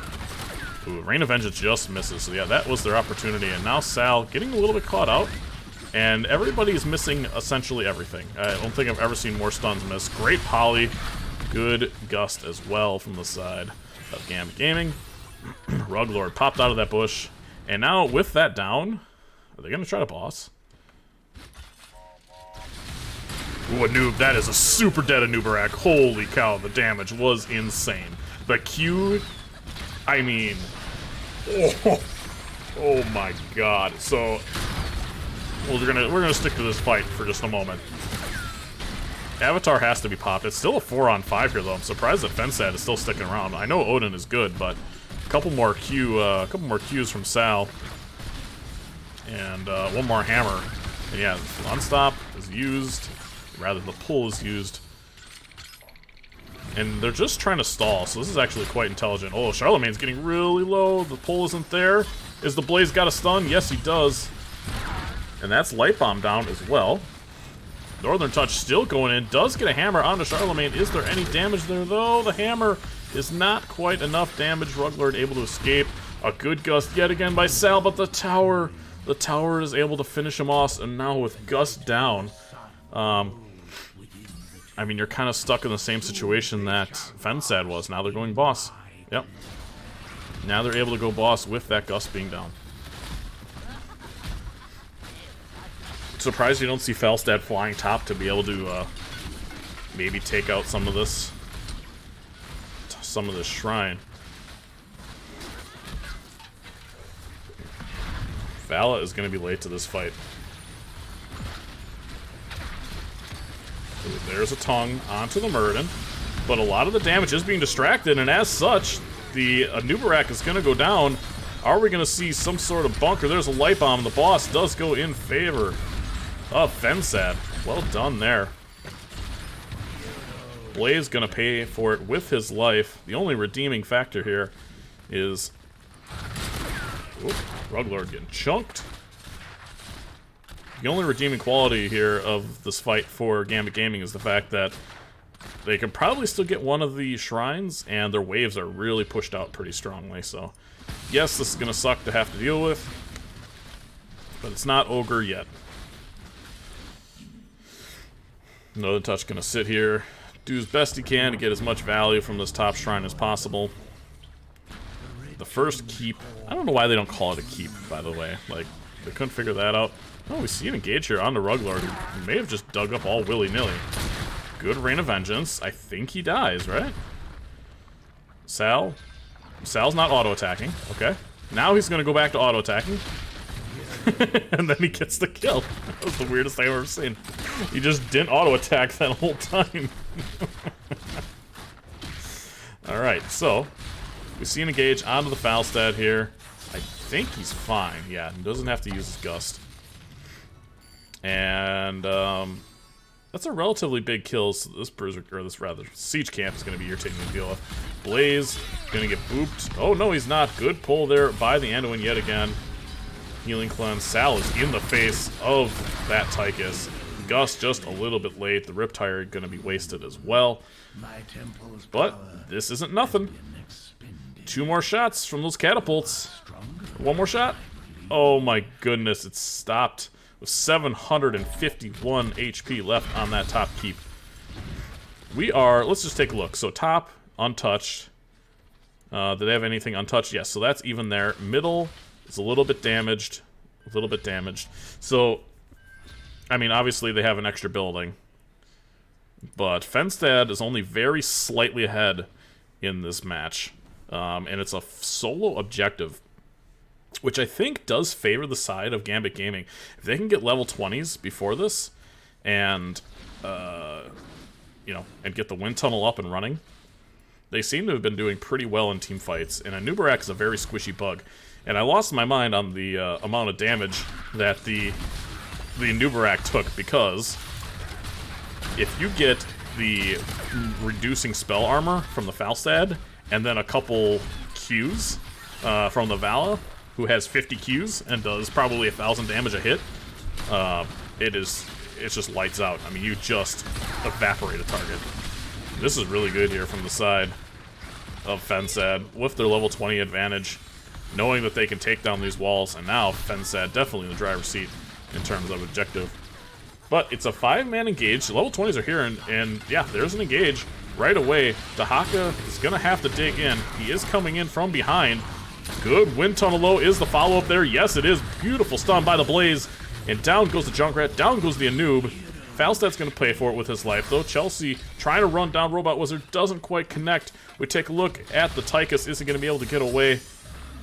Ooh, Rain of Vengeance just misses, so yeah, that was their opportunity. And now Sal getting a little bit caught out. And everybody's missing essentially everything. I don't think I've ever seen more stuns miss. Great poly. Good gust as well from the side of Gambit Gaming. Ruglord popped out of that bush. And now with that down, are they going to try to boss? Ooh, a noob. That is a super dead Anubarak. Holy cow, the damage was insane. The Q, I mean... Oh my god. So... Well, we're gonna stick to this fight for just a moment. Avatar has to be popped. It's still a 4-on-5 here, though. I'm surprised that fensad is still sticking around. I know Odin is good, but a couple more Qs from Sal, and one more hammer. And yeah, non-stop is used. Rather, the pull is used. And they're just trying to stall, so this is actually quite intelligent. Oh, Charlemagne's getting really low. The pull isn't there. Is the Blaze got a stun? Yes, he does. And that's Light Bomb down as well. Northern Touch still going in. Does get a hammer onto Charlemagne. Is there any damage there, though? The hammer is not quite enough damage. Ruglord able to escape. A good gust yet again by Sal, but the tower is able to finish him off, and now with Gust down, I mean, you're kind of stuck in the same situation that fensad was. Now they're going boss. Yep. Now they're able to go boss with that Gust being down. Surprised you don't see Falstad flying top to be able to maybe take out some of this shrine. Vala is going to be late to this fight. There's a tongue onto the Muradin, but a lot of the damage is being distracted, and as such, the Nubarak is going to go down. Are we going to see some sort of bunker? There's a light bomb. The boss does go in favor of fensad. Well done there. Blaze going to pay for it with his life. The only redeeming factor here is... Oop, Ruglord getting chunked. The only redeeming quality here of this fight for Gambit Gaming is the fact that they can probably still get one of the shrines, and their waves are really pushed out pretty strongly. So, yes, this is going to suck to have to deal with, but it's not Ogre yet. Another Touch going to sit here, do his best he can to get as much value from this top shrine as possible. The first keep, I don't know why they don't call it a keep, by the way. Like, they couldn't figure that out. Oh, we see an engage here on the Ruglord, who may have just dug up all willy-nilly. Good Rain of Vengeance. I think he dies, right? Sal's not auto-attacking. Okay. Now he's going to go back to auto-attacking. And then he gets the kill. That was the weirdest thing I've ever seen. He just didn't auto-attack that whole time. Alright, so we see an engage onto the Falstad here. I think he's fine. Yeah, he doesn't have to use his Gust. And that's a relatively big kill. So this siege camp is going to be irritating to deal with. Blaze going to get booped. Oh no, he's not. Good pull there by the Anduin yet again. Healing Cleanse. Sal is in the face of that Tychus. Gust just a little bit late. The Riptire going to be wasted as well. But this isn't nothing. 2 more shots from those catapults. 1 more shot. Oh my goodness, it's stopped with 751 HP left on that top keep. Let's just take a look. So top, untouched. Do they have anything untouched? Yes, so that's even there. Middle is a little bit damaged. So, I mean, obviously they have an extra building. But fensad is only very slightly ahead in this match. And it's a solo objective, which I think does favor the side of Gambit Gaming. If they can get level 20s before this, and and get the wind tunnel up and running, they seem to have been doing pretty well in team fights. And a Nubarak is a very squishy bug, and I lost my mind on the amount of damage that the Nubarak took, because if you get the reducing spell armor from the Falstad, and then a couple Qs from the Vala, who has 50 Qs and does probably 1,000 damage a hit, it's just lights out. I mean, you just evaporate a target. This is really good here from the side of fensad with their level 20 advantage, knowing that they can take down these walls, and now fensad definitely in the driver's seat in terms of objective. But it's a 5-man engage. The level 20s are here, and yeah, there's an engage right away. Dahaka is going to have to dig in. He is coming in from behind. Good wind tunnel low is the follow-up there. Yes, it is. Beautiful stun by the Blaze. And down goes the Junkrat. Down goes the Anub. Falstad's going to pay for it with his life, though. Chelsea trying to run down Robot Wizard. Doesn't quite connect. We take a look at the Tychus. Isn't going to be able to get away.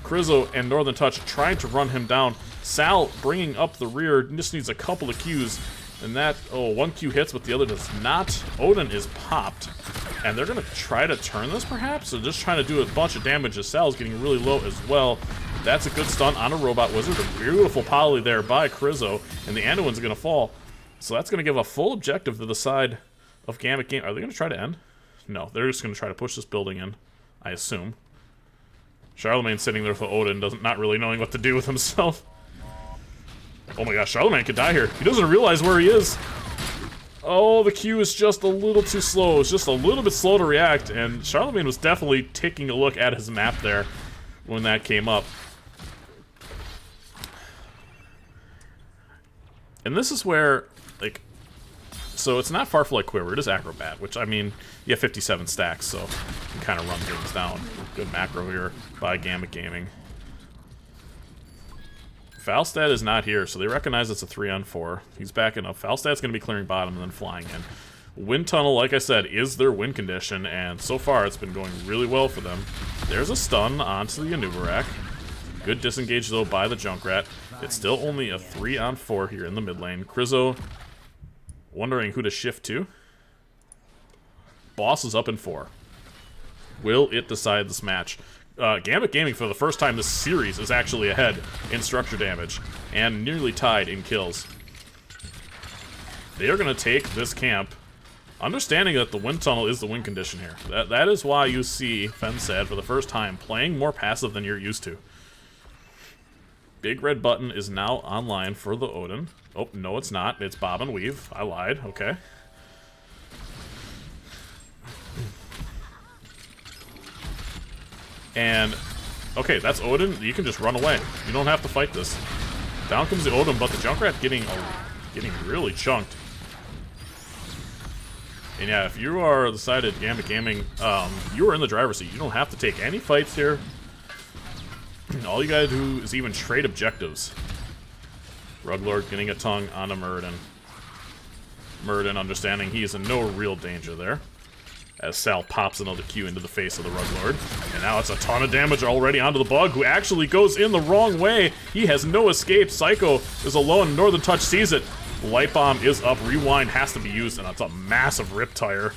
Krizzo and Northern Touch trying to run him down. Sal bringing up the rear. Just needs a couple of Qs. And that, 1 Q hits, but the other does not. Odin is popped. And they're going to try to turn this, perhaps? Or just trying to do a bunch of damage as Sal's getting really low as well. That's a good stun on a Robot Wizard. A beautiful poly there by Krizzo. And the Anduin's going to fall. So that's going to give a full objective to the side of Gambit Game. Are they going to try to end? No, they're just going to try to push this building in, I assume. Charlemagne's sitting there with Odin, not really knowing what to do with himself. Oh my gosh, Charlemagne could die here. He doesn't realize where he is. Oh, the Q is just a little too slow. It's just a little bit slow to react, and Charlemagne was definitely taking a look at his map there when that came up. And this is where, like, so it's not far for like Quiver, it is Acrobat, which, I mean, you have 57 stacks, so you can kind of run things down. Good macro here by Gambit Gaming. Falstad is not here, so they recognize it's a 3-on-4. He's backing up. Falstad's going to be clearing bottom and then flying in. Wind Tunnel, like I said, is their win condition, and so far it's been going really well for them. There's a stun onto the Anubarak. Good disengage, though, by the Junkrat. It's still only a 3-on-4 here in the mid lane. Krizzo wondering who to shift to. Boss is up in 4. Will it decide this match? Gambit Gaming, for the first time this series, is actually ahead in structure damage and nearly tied in kills. They are going to take this camp, understanding that the wind tunnel is the win condition here. That is why you see fensad for the first time playing more passive than you're used to. Big red button is now online for the Odin. Oh, no it's not. It's Bob and Weave. I lied. Okay. And, okay, that's Odin. You can just run away. You don't have to fight this. Down comes the Odin, but the Junkrat getting really chunked. And yeah, if you are the side of Gambit Gaming, you are in the driver's seat. You don't have to take any fights here. All you gotta do is even trade objectives. Ruglord getting a tongue on a Muradin. Muradin understanding he is in no real danger there, as Sal pops another Q into the face of the Ruglord. And now it's a ton of damage already onto the Bug, who actually goes in the wrong way. He has no escape. Psycho is alone. Northern Touch sees it. Light Bomb is up. Rewind has to be used, and that's a massive Riptire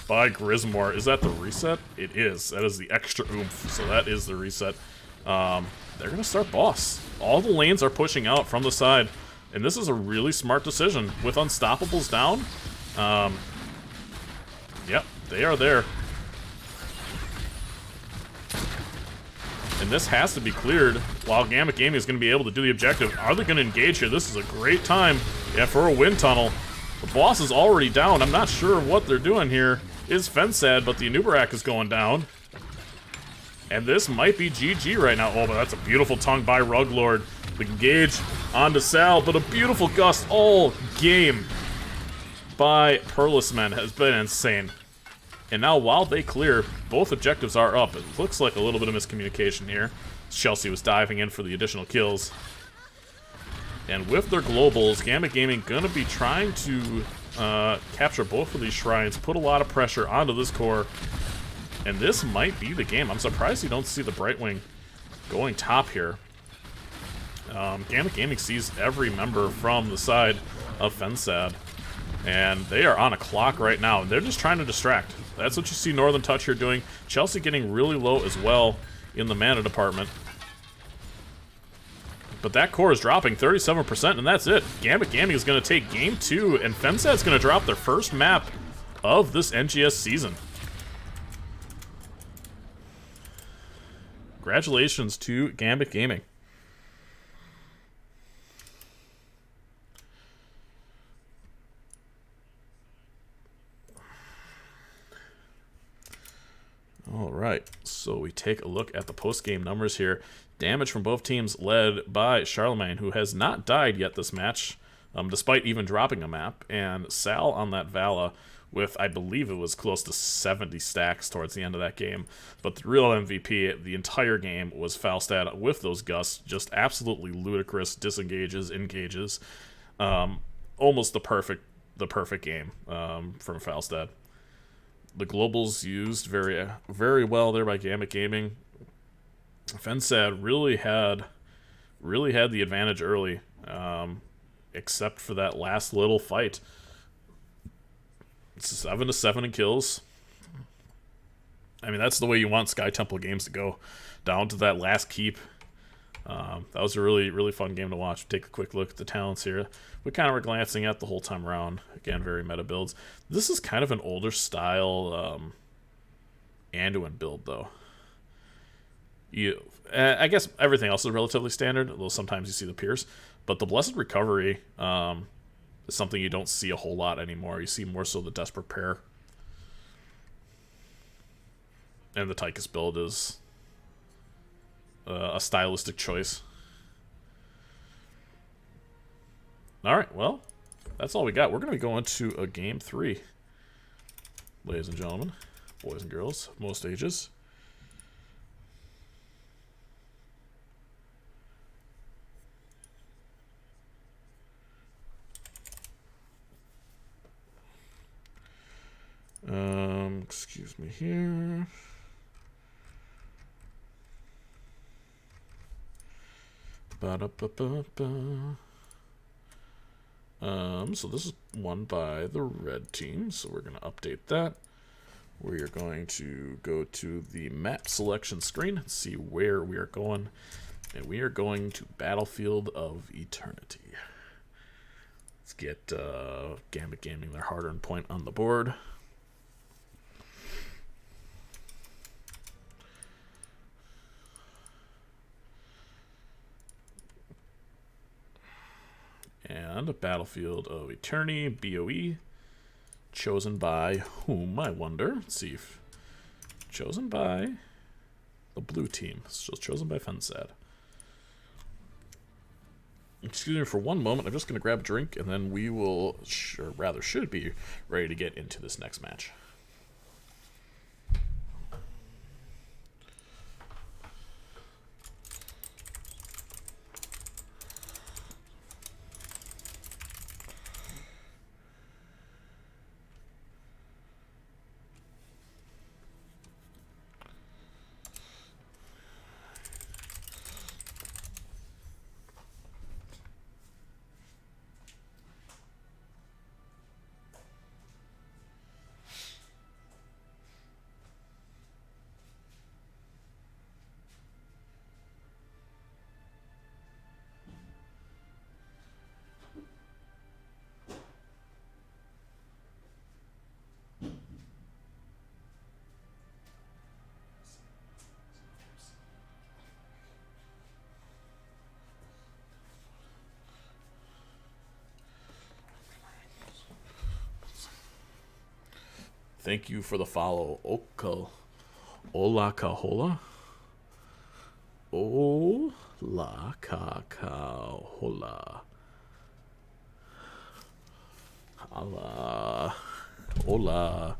by Grismore. Is that the reset? It is. That is the extra oomph, so that is the reset. They're going to start boss. All the lanes are pushing out from the side, and this is a really smart decision. With Unstoppables down, yep, they are there. And this has to be cleared while Gambit Gaming is going to be able to do the objective. Are they going to engage here? This is a great time, yeah, for a wind tunnel. The boss is already down. I'm not sure what they're doing here. It's fensad, but the Anubarak is going down. And this might be GG right now. Oh, but that's a beautiful tongue by Ruglord. The engage onto Sal, but a beautiful gust all game by Perlisman has been insane. And now while they clear, both objectives are up. It looks like a little bit of miscommunication here. Chelsea was diving in for the additional kills. And with their globals, Gambit Gaming gonna be trying to capture both of these shrines, put a lot of pressure onto this core. And this might be the game. I'm surprised you don't see the Brightwing going top here. Gambit Gaming sees every member from the side of fensad. And they are on a clock right now, and they're just trying to distract. That's what you see Northern Touch here doing. Chelsea getting really low as well in the mana department. But that core is dropping 37%, and that's it. Gambit Gaming is going to take game 2, and femsad's going to drop their first map of this NGS season. Congratulations to Gambit Gaming. Alright, so we take a look at the post-game numbers here. Damage from both teams led by Charlemagne, who has not died yet this match, despite even dropping a map, and Sal on that Vala with, I believe it was close to 70 stacks towards the end of that game. But the real MVP the entire game was Falstad with those gusts, just absolutely ludicrous disengages, engages. Almost the perfect game from Falstad. The globals used very well there by Gambit Gaming. Fensad really had the advantage early, except for that last little fight. It's 7-7 in kills. I mean, that's the way you want Sky Temple games to go, down to that last keep. That was a really fun game to watch. Take a quick look at the talents here. We kind of were glancing at the whole time around. Again, very meta builds. This is kind of an older style Anduin build, though. I guess everything else is relatively standard, although sometimes you see the Pierce. But the Blessed Recovery, is something you don't see a whole lot anymore. You see more so the Desperate Pair. And the Tychus build is a stylistic choice. Alright, well, that's all we got. We're going to be going to a game 3. Ladies and gentlemen, boys and girls of most ages. Excuse me here. Ba-da-ba-ba-ba. So this is won by the red team, so we're going to update that. We are going to go to the map selection screen and see where we are going. And we are going to Battlefield of Eternity. Let's get Gambit Gaming their hard-earned point on the board. And Battlefield of Eternity, BOE, chosen by whom, I wonder? Let's see if chosen by the blue team. So chosen by fensad. Excuse me for one moment. I'm just going to grab a drink, and then we will, or rather should be, ready to get into this next match. Thank you for the follow, Ola Kahola. Ola Kahola. Hola. Hola.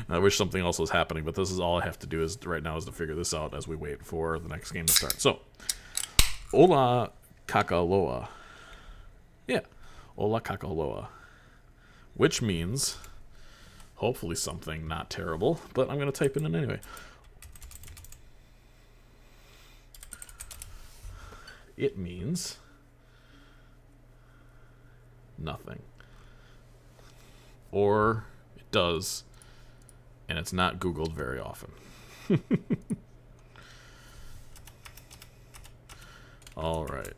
I wish something else was happening, but this is all I have to do is right now is to figure this out as we wait for the next game to start. So, Ola Kakaloa. Yeah, Ola Kakaloa. Which means, hopefully something not terrible, but I'm going to type it in anyway. It means nothing. Or it does, and it's not Googled very often. All right.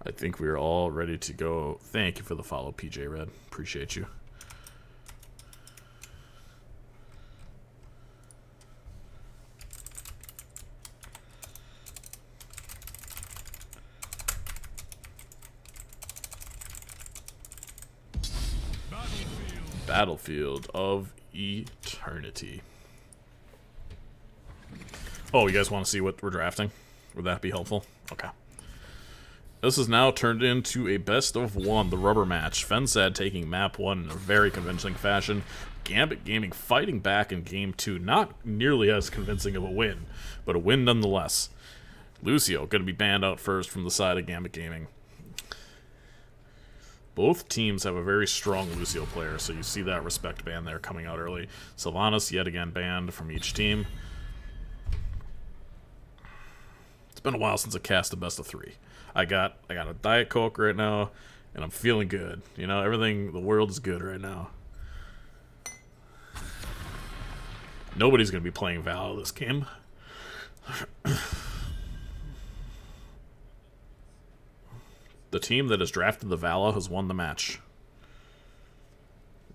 I think we're all ready to go. Thank you for the follow, PJ Red. Appreciate you. Battlefield of Eternity. Oh, you guys want to see what we're drafting? Would that be helpful? Okay. This is now turned into a best of one, the rubber match. fensad taking map 1 in a very convincing fashion. Gambit Gaming fighting back in game 2. Not nearly as convincing of a win, but a win nonetheless. Lucio going to be banned out first from the side of Gambit Gaming. Both teams have a very strong Lucio player, so you see that respect ban there coming out early. Sylvanas yet again banned from each team. It's been a while since I cast a best of 3. I got a Diet Coke right now, and I'm feeling good. You know, everything, the world is good right now. Nobody's going to be playing Val this game. The team that has drafted the Vala has won the match.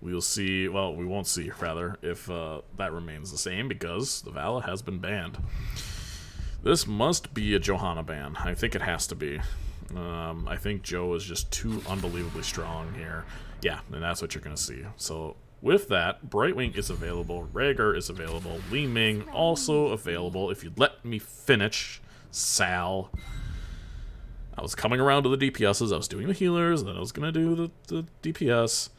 We'll see, well, we won't see, rather, if that remains the same, because the Vala has been banned. This must be a Johanna ban. I think it has to be. I think Joe is just too unbelievably strong here. Yeah, and that's what you're going to see. So, with that, Brightwing is available, Rhaegar is available, Li Ming also available. If you'd let me finish, Sal. I was coming around to the DPSs, I was doing the healers, and then I was going to do the DPS.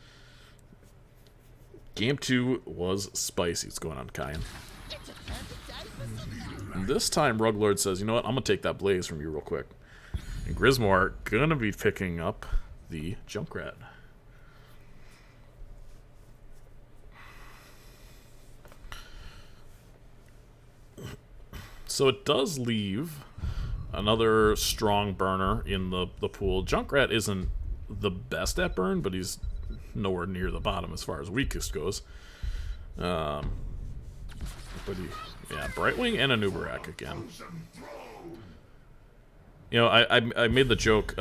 Game 2 was spicy. What's going on, Kyan? And this time, Ruglord says, you know what, I'm going to take that Blaze from you real quick. And Grismore going to be picking up the Junkrat. So it does leave another strong burner in the pool. Junkrat isn't the best at burn, but he's nowhere near the bottom as far as weakest goes. But yeah, Brightwing and a Nubarak again. You know, I made the joke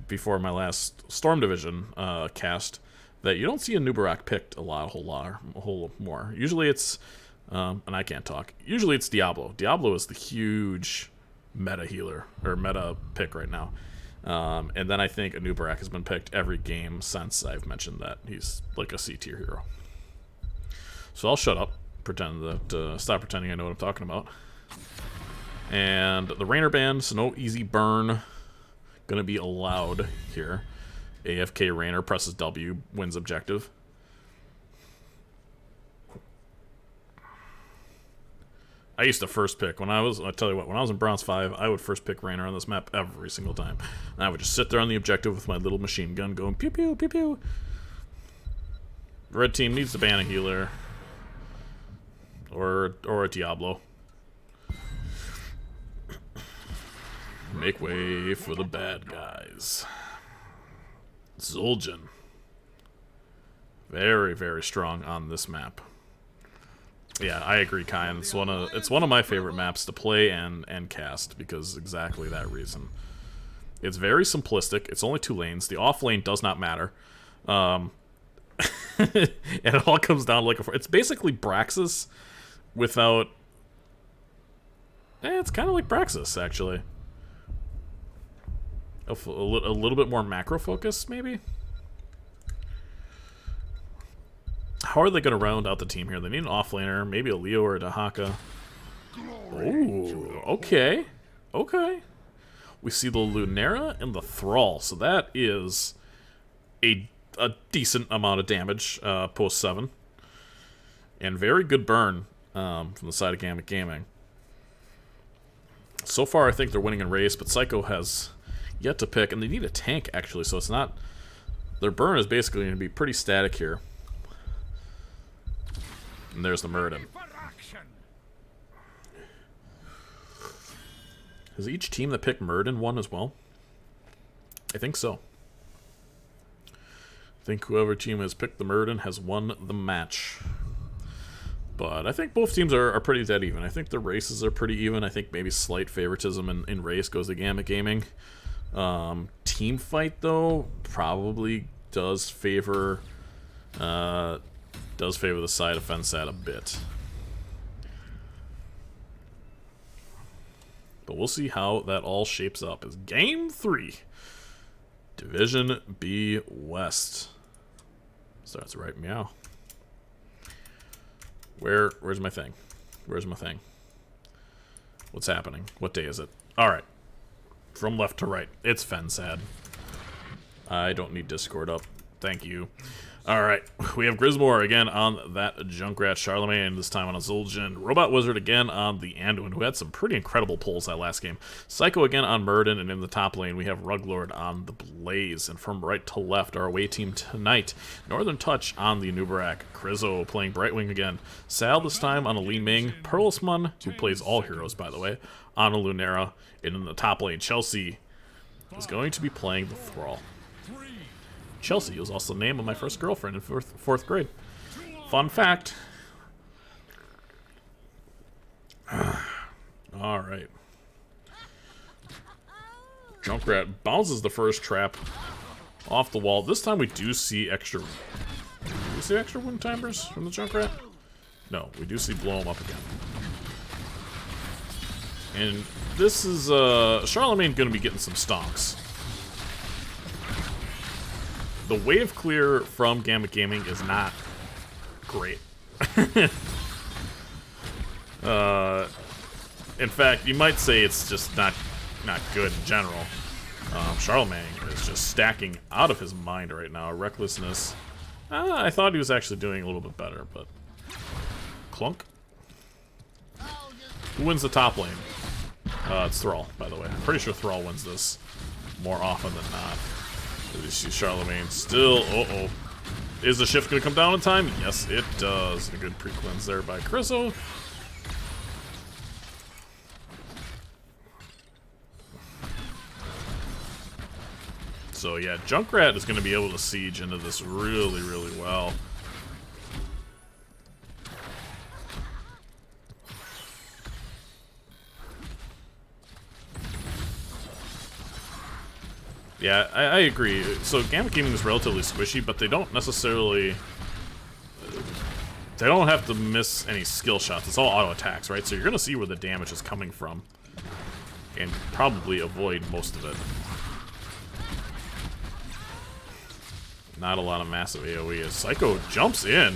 before my last Storm Division cast that you don't see a Nubarak picked a whole more. Usually it's, and I can't talk. Usually it's Diablo. Diablo is the huge meta healer or meta pick right now. And then I think a Nubarak has been picked every game since I've mentioned that he's like a C-tier hero. So I'll shut up, pretend that stop pretending I know what I'm talking about. And the Rainer band, so no easy burn gonna be allowed here. AFK Rainer presses W, wins objective. I used to first pick I tell you what, when I was in Bronze 5, I would first pick Rainer on this map every single time. And I would just sit there on the objective with my little machine gun going pew pew pew pew. Red team needs to ban a healer. Or a Diablo. Make way for the bad guys. Zul'jin. Very, very strong on this map. Yeah, I agree, Kyan. It's one of my favorite maps to play and cast because exactly that reason. It's very simplistic. It's only 2 lanes. The off lane does not matter. And it all comes down to like it's basically Braxis without. It's kind of like Braxis actually. A little bit more macro focus, maybe. How are they going to round out the team here? They need an offlaner, maybe a Leo or a Dahaka. Ooh, okay. Okay. We see the Lunera and the Thrall, so that is a decent amount of damage post 7. And very good burn from the side of Gambit Gaming. So far, I think they're winning in race, but Psycho has yet to pick, and they need a tank, actually, so it's not... Their burn is basically going to be pretty static here. And there's the Muradin. Has each team that picked Muradin won as well? I think so. I think whoever team has picked the Muradin has won the match. But I think both teams are pretty dead even. I think the races are pretty even. I think maybe slight favoritism in race goes to Gambit Gaming. Team fight, though, probably does favor... the side of fensad a bit. But we'll see how that all shapes up. It's Game 3. Division B West. Starts right meow. Where's my thing? Where's my thing? What's happening? What day is it? Alright. From left to right. It's fensad. I don't need Discord up. Thank you. Alright, we have Grismore again on that Junkrat, Charlemagne this time on a Zul'jin, Robot Wizard again on the Anduin, who had some pretty incredible pulls that last game, Psycho again on Muradin, and in the top lane we have Ruglord on the Blaze, and from right to left, our away team tonight, Northern Touch on the Nubarak, Krizzo playing Brightwing again, Sal this time on a Li Ming, Perlisman, who plays all heroes by the way, on a Lunera, and in the top lane, Chelsea is going to be playing the Thrall. Chelsea was also the name of my first girlfriend in fourth grade. Fun fact. Alright. Junkrat bounces the first trap off the wall. This time we do see extra we see extra wound timers from the Junkrat? No, we do see blow him up again. And this is, Charlemagne gonna be getting some stonks. The wave clear from Gambit Gaming is not great. In fact, you might say it's just not good in general. Charlemagne is just stacking out of his mind right now. Recklessness. I thought he was actually doing a little bit better, but... Clunk? Who wins the top lane? It's Thrall, by the way. I'm pretty sure Thrall wins this more often than not. You see Charlemagne still... Uh-oh. Is the shift going to come down in time? Yes, it does. A good pre-cleanse there by Chriso. So yeah, Junkrat is going to be able to siege into this really, really well. Yeah, I agree. So Gambit Gaming is relatively squishy, but they don't necessarily... They don't have to miss any skill shots. It's all auto attacks, right? So you're going to see where the damage is coming from. And probably avoid most of it. Not a lot of massive AoE as Psycho jumps in.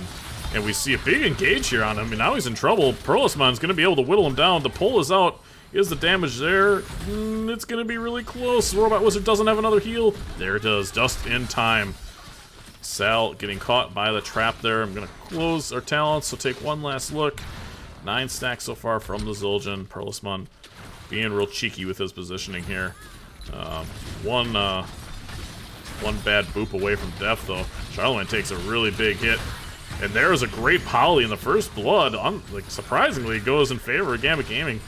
And we see a big engage here on him, and now he's in trouble. Perlismon's going to be able to whittle him down. The pull is out. Is the damage there? It's going to be really close. Robot Wizard doesn't have another heal. There it does, just in time. Sal getting caught by the trap there. I'm going to close our talents, so take one last look. 9 stacks so far from the Zul'jin. Perlismon being real cheeky with his positioning here. One bad boop away from death, though. Charlemagne takes a really big hit. And there's a great poly in the first blood. Like, surprisingly, goes in favor of Gambit Gaming.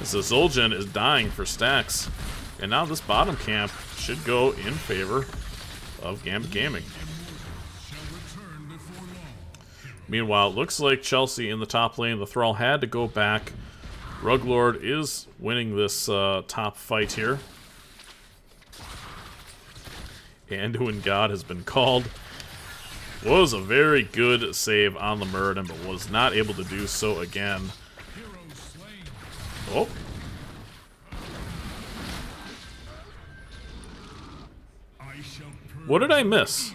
As the Zul'jin is dying for stacks. And now this bottom camp should go in favor of Gambit Gaming. Meanwhile, it looks like Chelsea in the top lane. The Thrall had to go back. Ruglord is winning this top fight here. Anduin God has been called. Was a very good save on the Muradin, but was not able to do so again. Oh. What did I miss?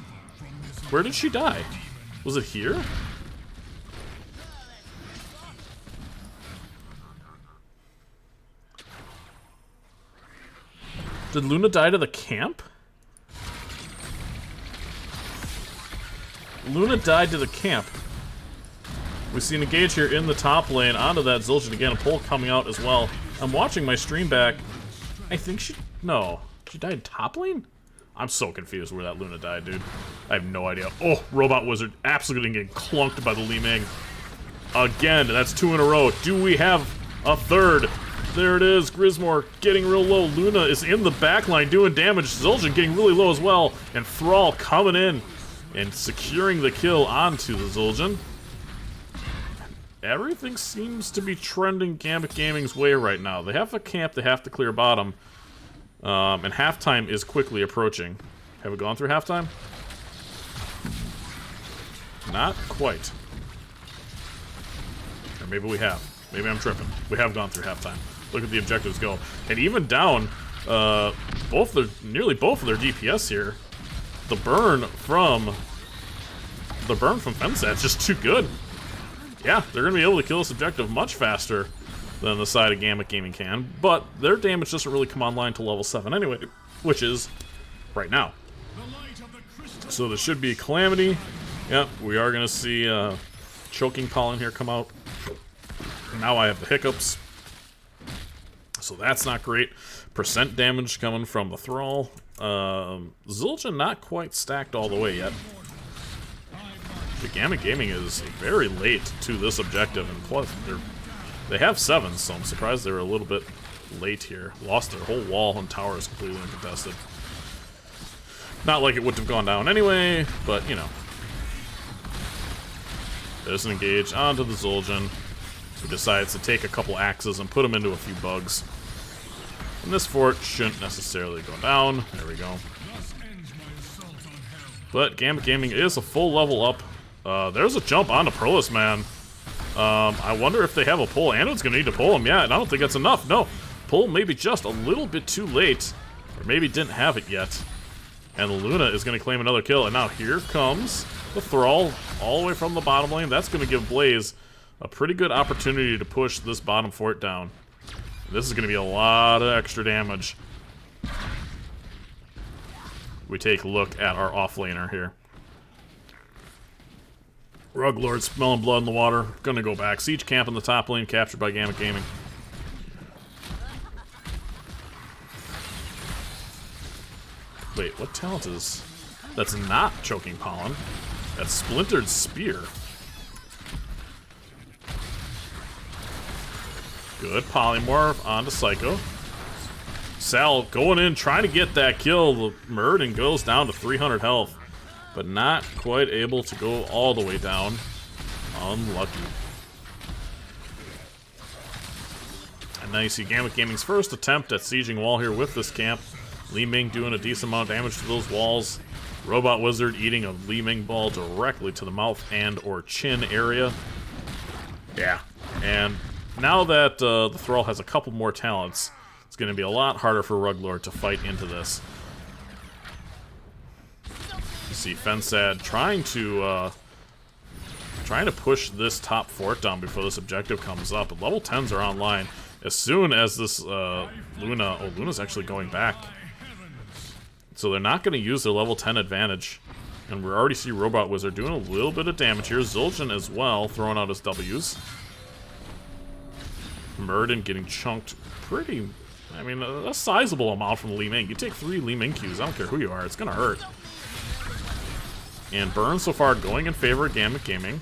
Where did she die? Was it here? Did Luna die to the camp? Luna died to the camp. We see an engage here in the top lane onto that Zul'jin again. A pull coming out as well. I'm watching my stream back. I think she... No. She died top lane? I'm so confused where that Luna died, dude. I have no idea. Oh, Robot Wizard absolutely getting clunked by the Li Ming. Again, that's 2 in a row. Do we have a third? There it is. Grismore getting real low. Luna is in the backline doing damage. Zul'jin getting really low as well. And Thrall coming in and securing the kill onto the Zul'jin. Everything seems to be trending Gambit Gaming's way right now. They have a camp, they have to clear bottom. And halftime is quickly approaching. Have we gone through halftime? Not quite. Or maybe we have. Maybe I'm tripping. We have gone through halftime. Look at the objectives go. And even down, nearly both of their DPS here. The burn from fensad is just too good. Yeah, they're going to be able to kill this objective much faster than the side of Gambit Gaming can, but their damage doesn't really come online to level 7 anyway, which is right now. So this should be a Calamity. Yep, we are going to see Choking Pollen here come out. Now I have the hiccups. So that's not great. Percent damage coming from the Thrall. Zul'jin not quite stacked all the way yet. The Gambit Gaming is very late to this objective, and plus they have 7, so I'm surprised they were a little bit late here. Lost their whole wall and tower is completely uncontested. Not like it wouldn't have gone down anyway, but you know. There's an engage onto the Zul'jin, who decides to take a couple axes and put them into a few bugs. And this fort shouldn't necessarily go down. There we go. But Gambit Gaming is a full level up There's a jump onto Perlis, man. I wonder if they have a pull. Anduin's gonna need to pull him, yeah, and I don't think that's enough. No, pull maybe just a little bit too late, or maybe didn't have it yet. And Luna is gonna claim another kill, and now here comes the Thrall all the way from the bottom lane. That's gonna give Blaze a pretty good opportunity to push this bottom fort down. This is gonna be a lot of extra damage. We take a look at our offlaner here. Rug Lord smelling blood in the water. Gonna go back. Siege camp in the top lane, captured by Gambit Gaming. Wait, what talent is... That's not Choking Pollen. That's Splintered Spear. Good. Polymorph onto Psycho. Sal going in, trying to get that kill. The Muradin goes down to 300 health, but not quite able to go all the way down. Unlucky. And now you see Gambit Gaming's first attempt at sieging wall here with this camp. Li Ming doing a decent amount of damage to those walls. Robot Wizard eating a Li Ming ball directly to the mouth and or chin area. Yeah, and now that the Thrall has a couple more talents, it's going to be a lot harder for Ruglord to fight into this. You see fensad trying to push this top fort down before this objective comes up. But level 10s are online. As soon as this Luna's actually going back. So they're not going to use their level 10 advantage. And we already see Robot Wizard doing a little bit of damage here. Zul'jin as well, throwing out his W's. Muradin getting chunked pretty... I mean, a sizable amount from Li Ming. You take 3 Li Ming Qs, I don't care who you are, it's gonna hurt. And burn so far going in favor of Gambit Gaming.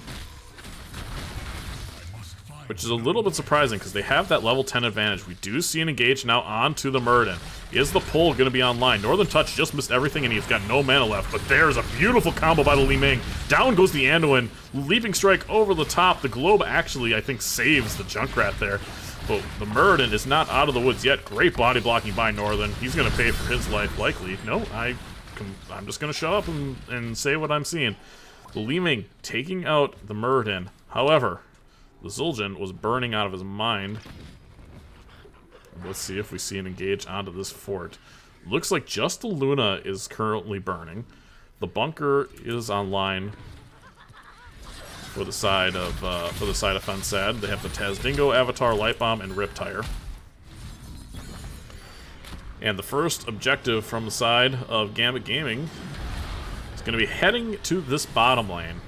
Which is a little bit surprising, because they have that level 10 advantage. We do see an engage now onto the Muradin. Is the pull going to be online? Northern Touch just missed everything, and he's got no mana left. But there's a beautiful combo by the Li Ming. Down goes the Anduin. Leaping strike over the top. The Globe actually, I think, saves the Junkrat there. But the Muradin is not out of the woods yet. Great body blocking by Northern. He's going to pay for his life, likely. No, I'm just going to shut up and say what I'm seeing. The Li Ming taking out the Muradin. However, the Zul'jin was burning out of his mind. Let's see if we see an engage onto this fort. Looks like just the Luna is currently burning. The bunker is online for the side of fensad. They have the Tazdingo, Avatar, Light Bomb, and Riptire. And the first objective from the side of Gambit Gaming is going to be heading to this bottom lane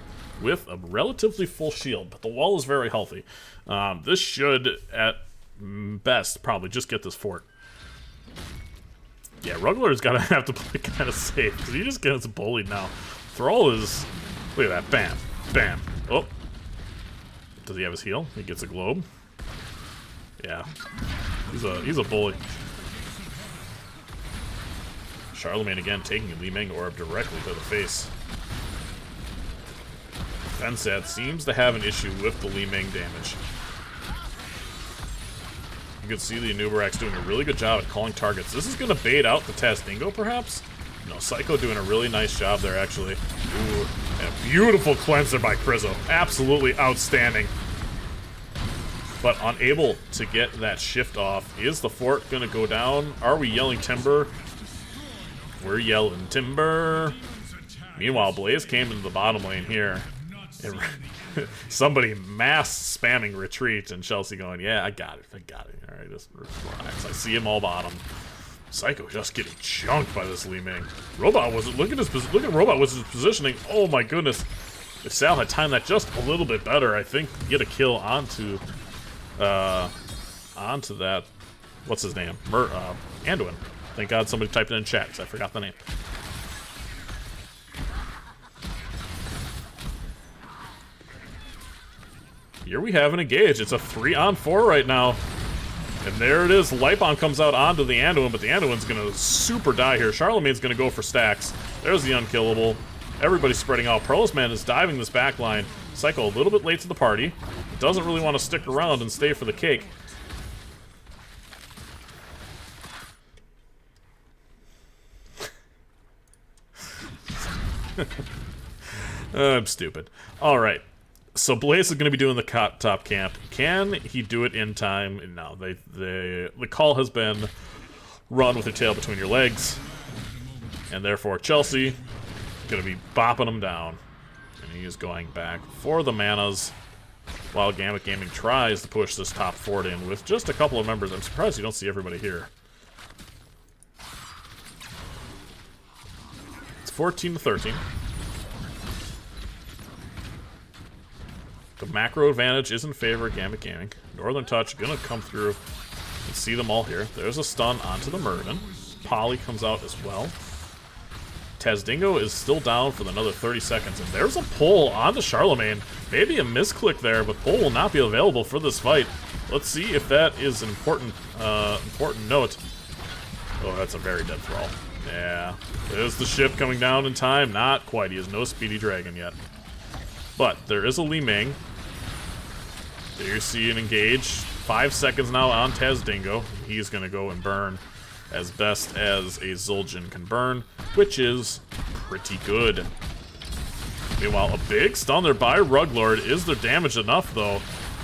with a relatively full shield, but the wall is very healthy. This should, at best, probably just get this fort. Yeah, Ruglord's gonna have to play kind of safe, because he just gets bullied now. Thrall is... Look at that. Bam. Bam. Oh. Does he have his heal? He gets a globe. Yeah. He's a bully. Charlemagne again taking a Li Ming orb directly to the face. fensad seems to have an issue with the Li Ming damage. You can see the Anubarak's doing a really good job at calling targets. This is going to bait out the Tazdingo, perhaps? No, Psycho doing a really nice job there, actually. Ooh, and a beautiful cleanser by Krizzo. Absolutely outstanding. But unable to get that shift off. Is the fort going to go down? Are we yelling timber? We're yelling timber. Meanwhile, Blaze came into the bottom lane here. And somebody mass spamming retreat, and Chelsea going, yeah, I got it. Alright, just relax. I see him all bottom. Psycho just getting chunked by this Li Ming. Robot Wizard, look at Robot Wizard's positioning. Oh my goodness. If Sal had timed that just a little bit better, I think get a kill onto that, what's his name? Anduin. Thank God somebody typed it in chat, because I forgot the name. Here we have an engage. It's a 3-on-4 right now. And there it is. Light Bomb comes out onto the Anduin, but the Anduin's going to super die here. Charlemagne's going to go for stacks. There's the unkillable. Everybody's spreading out. Perlis Man is diving this back line. Psycho a little bit late to the party. Doesn't really want to stick around and stay for the cake. I'm stupid. Alright. So Blaze is going to be doing the top camp. Can he do it in time? No. The call has been run with your tail between your legs. And therefore Chelsea going to be bopping him down. And he is going back for the manas. While Gambit Gaming tries to push this top fort in with just a couple of members. I'm surprised you don't see everybody here. It's 14-13. The macro advantage is in favor of Gambit Gaming. Northern Touch gonna come through. You can see them all here. There's a stun onto the Murden. Polly comes out as well. Tazdingo is still down for another 30 seconds. And there's a pull onto Charlemagne. Maybe a misclick there, but pull will not be available for this fight. Let's see if that is an important note. Oh, that's a very dead thrall. Yeah. There's the ship coming down in time. Not quite. He has no Speedy Dragon yet. But there is a Li Ming. There you see an engage. 5 seconds now on Tazdingo. He's going to go and burn as best as a Zul'jin can burn, which is pretty good. Meanwhile, a big stun there by Ruglord. Is there damage enough, though?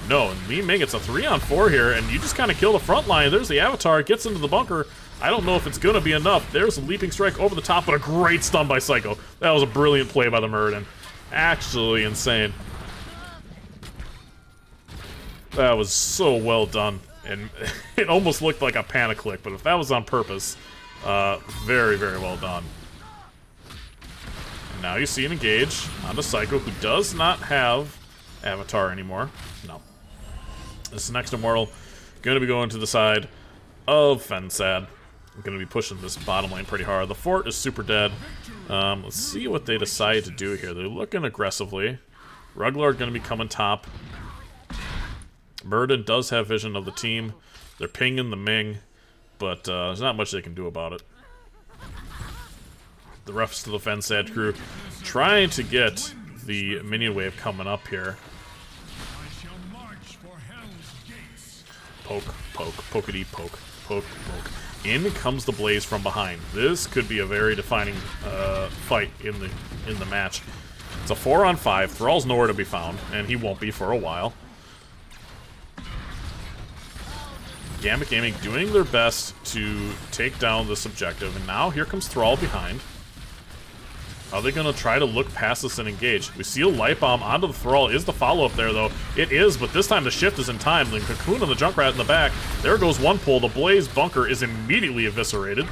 No, and Li Ming, it's a 3-on-4 here, and you just kind of kill the front line. There's the Avatar, gets into the bunker. I don't know if it's going to be enough. There's a Leaping Strike over the top, but a great stun by Psycho. That was a brilliant play by the Murden. Actually insane. That was so well done. And it almost looked like a panic click, but if that was on purpose, very, very well done. And now you see an engage on the Psycho, who does not have Avatar anymore. No. This next Immortal going to be going to the side of fensad. I'm going to be pushing this bottom lane pretty hard. The fort is super dead. Let's see what they decide to do here. They're looking aggressively. Ruglord going to be coming top. Murden does have vision of the team. They're pinging the Ming, but there's not much they can do about it. The rest of the fensad crew trying to get the minion wave coming up here. Poke, poke, pokety, poke, poke, poke. In comes the Blaze from behind. This could be a very defining fight in the match. It's a 4-on-5. Thrall's nowhere to be found, and he won't be for a while. Gambit Gaming doing their best to take down this objective, and now here comes Thrall behind. Are they going to try to look past this and engage? We see a light bomb onto the Thrall. Is the follow-up there, though? It is, but this time the shift is in time. The Cocoon and the Junkrat in the back. There goes one pull. The Blaze bunker is immediately eviscerated.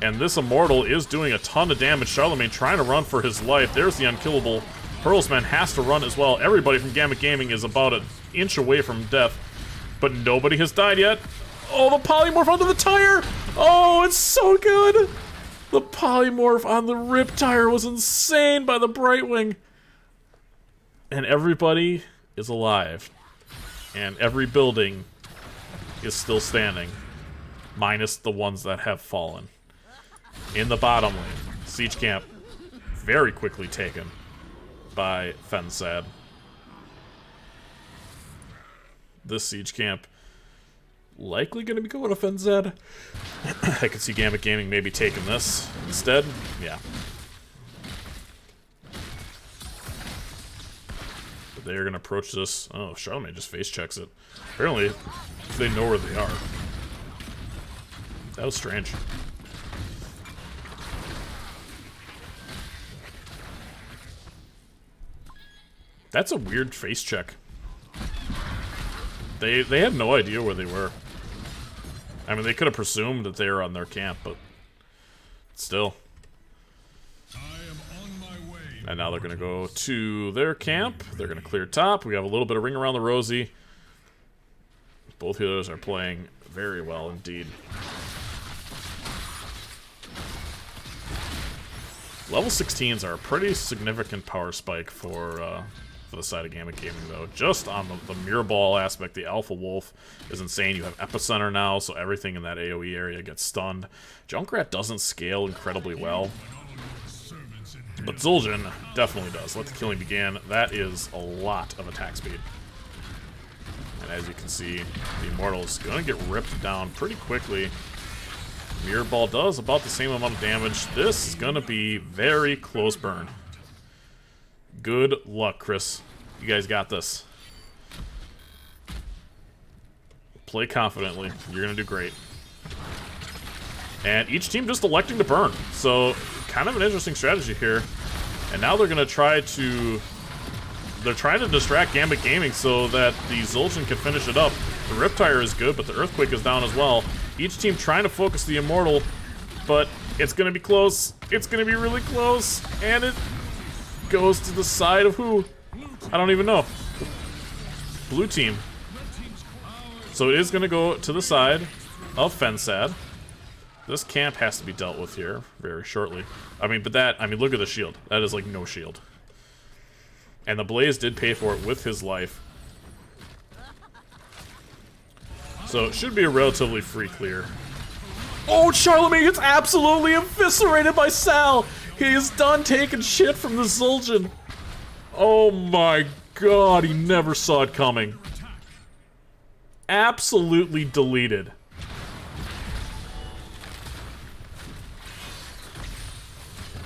And this Immortal is doing a ton of damage. Charlemagne trying to run for his life. There's the unkillable. Hurlsman has to run as well. Everybody from Gambit Gaming is about an inch away from death. But nobody has died yet. Oh, the polymorph onto the tire! Oh, it's so good! The polymorph on the rip tire was insane by the Brightwing. And everybody is alive. And every building is still standing. Minus the ones that have fallen. In the bottom lane, Siege Camp very quickly taken by fensad. This Siege Camp likely going to be going to fensad. I could see Gambit Gaming maybe taking this instead. Yeah. But they're going to approach this. Oh, Charlemagne just face checks it. Apparently, they know where they are. That was strange. That's a weird face check. They had no idea where they were. I mean, they could have presumed that they were on their camp, but still. And now they're going to go to their camp. They're going to clear top. We have a little bit of ring around the rosy. Both healers are playing very well indeed. Level 16s are a pretty significant power spike for the side of Gambit Gaming, though. Just on the mirror ball aspect, the Alpha Wolf is insane. You have Epicenter now, so everything in that AoE area gets stunned. Junkrat doesn't scale incredibly well, but Zul'jin definitely does. Let the killing begin. That is a lot of attack speed. And as you can see, the Immortal is going to get ripped down pretty quickly. Mirror Ball does about the same amount of damage. This is going to be very close burn. Good luck, Chris. You guys got this. Play confidently. You're gonna do great. And each team just electing to burn. So, kind of an interesting strategy here. And now they're gonna try to... They're trying to distract Gambit Gaming so that the Zul'jin can finish it up. The Riptire is good, but the Earthquake is down as well. Each team trying to focus the Immortal, but it's gonna be close. It's gonna be really close. And it goes to the side of who? I don't even know. Blue team. So it is going to go to the side of fensad. This camp has to be dealt with here very shortly. I mean, look at the shield. That is like no shield. And the Blaze did pay for it with his life. So it should be a relatively free clear. Oh, Charlemagne gets absolutely eviscerated by Sal. He is done taking shit from the Zul'jin. Oh my god, he never saw it coming. Absolutely deleted.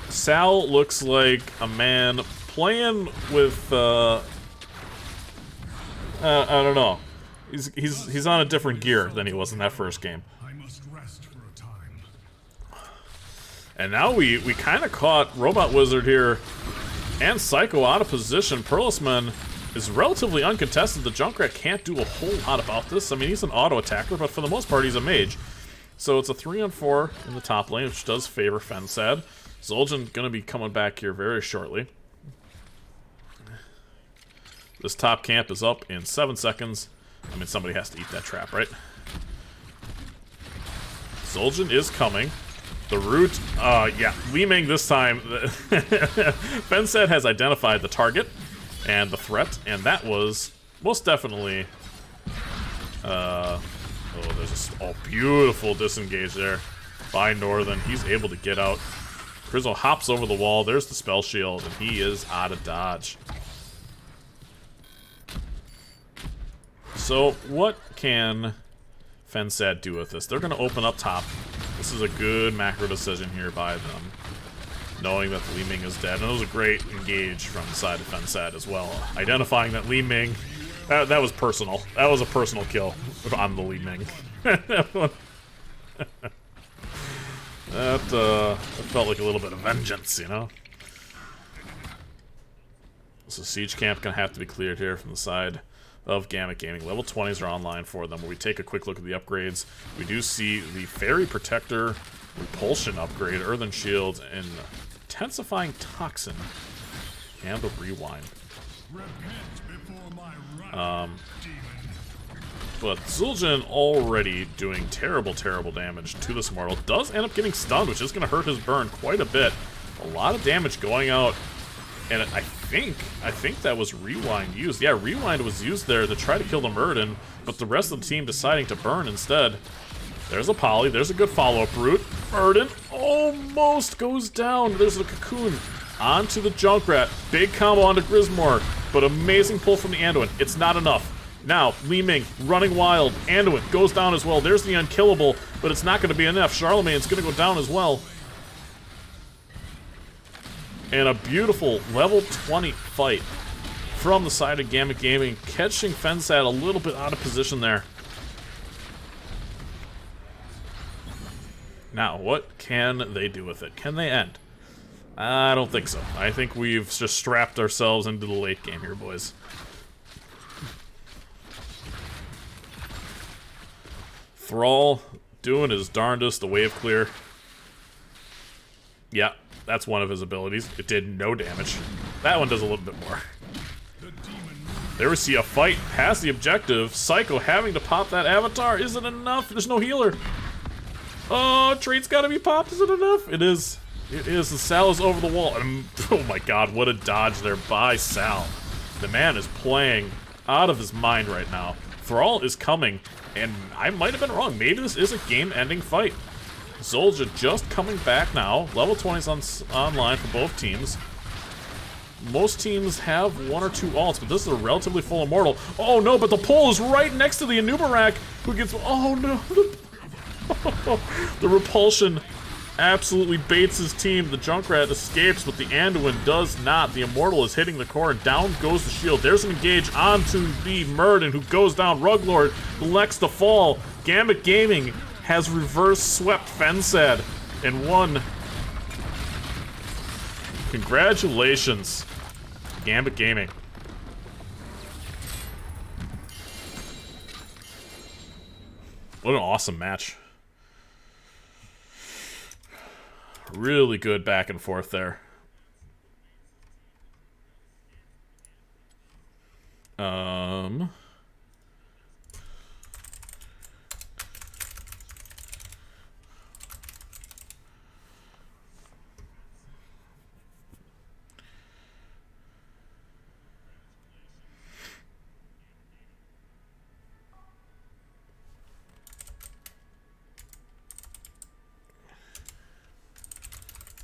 Sal looks like a man playing with, I don't know. He's on a different gear than he was in that first game.
I must rest for a time.
And now we kind of caught Robot Wizard here and Psycho out of position. Perlisman is relatively uncontested. The Junkrat can't do a whole lot about this. I mean, he's an auto attacker, but for the most part, he's a mage. So it's a 3-on-4 in the top lane, which does favor fensad. Zul'jin gonna be coming back here very shortly. This top camp is up in 7 seconds. I mean, somebody has to eat that trap, right? Zul'jin is coming. The root, yeah, Li Ming this time. fensad has identified the target and the threat, and that was most definitely, oh, there's a beautiful disengage there by Northern. He's able to get out. Grizzle hops over the wall. There's the spell shield, and he is out of dodge. So, what can fensad do with this? They're going to open up top. This is a good macro decision here by them, knowing that Li Ming is dead. And it was a great engage from the side of fensad as well. Identifying that Li Ming, that was personal. That was a personal kill on the Li Ming. That felt like a little bit of vengeance, you know? So Siege Camp gonna have to be cleared here from the side of Gambit Gaming. Level 20s are online for them. When we take a quick look at the upgrades, we do see the Fairy Protector Repulsion upgrade, Earthen Shield, and Intensifying Toxin, and the Rewind. But Zul'jin already doing terrible, terrible damage to this Immortal. Does end up getting stunned, which is going to hurt his burn quite a bit. A lot of damage going out. And I think that was Rewind used. Yeah, Rewind was used there to try to kill the Murden, but the rest of the team deciding to burn instead. There's a Poly. There's a good follow-up route. Murden almost goes down. There's the Cocoon onto the Junkrat. Big combo onto Grismore, but amazing pull from the Anduin. It's not enough. Now, Li Ming running wild. Anduin goes down as well. There's the Unkillable, but it's not going to be enough. Charlemagne's going to go down as well. And a beautiful level 20 fight from the side of Gambit Gaming, catching fensad a little bit out of position there. Now, what can they do with it? Can they end? I don't think so. I think we've just strapped ourselves into the late game here, boys. Thrall doing his darndest, the wave clear. Yeah, that's one of his abilities. It did no damage. That one does a little bit more. There we see a fight past the objective. Psycho having to pop that avatar. Is it enough? There's no healer. Oh, trait's gotta be popped. Is it enough? It is. It is. The Sal is over the wall. Oh my god, what a dodge there by Sal. The man is playing out of his mind right now. Thrall is coming, and I might have been wrong. Maybe this is a game-ending fight. Zul'jin just coming back now. Level 20's online for both teams. Most teams have 1 or 2 ults, but this is a relatively full Immortal. Oh no, but the pole is right next to the Anubarak, who gets... Oh no! The repulsion absolutely baits his team. The Junkrat escapes, but the Anduin does not. The Immortal is hitting the core, and down goes the shield. There's an engage onto the Murden, who goes down. Ruglord elects to fall. Gambit Gaming has reverse swept fensad and won. Congratulations, Gambit Gaming. What an awesome match. Really good back and forth there.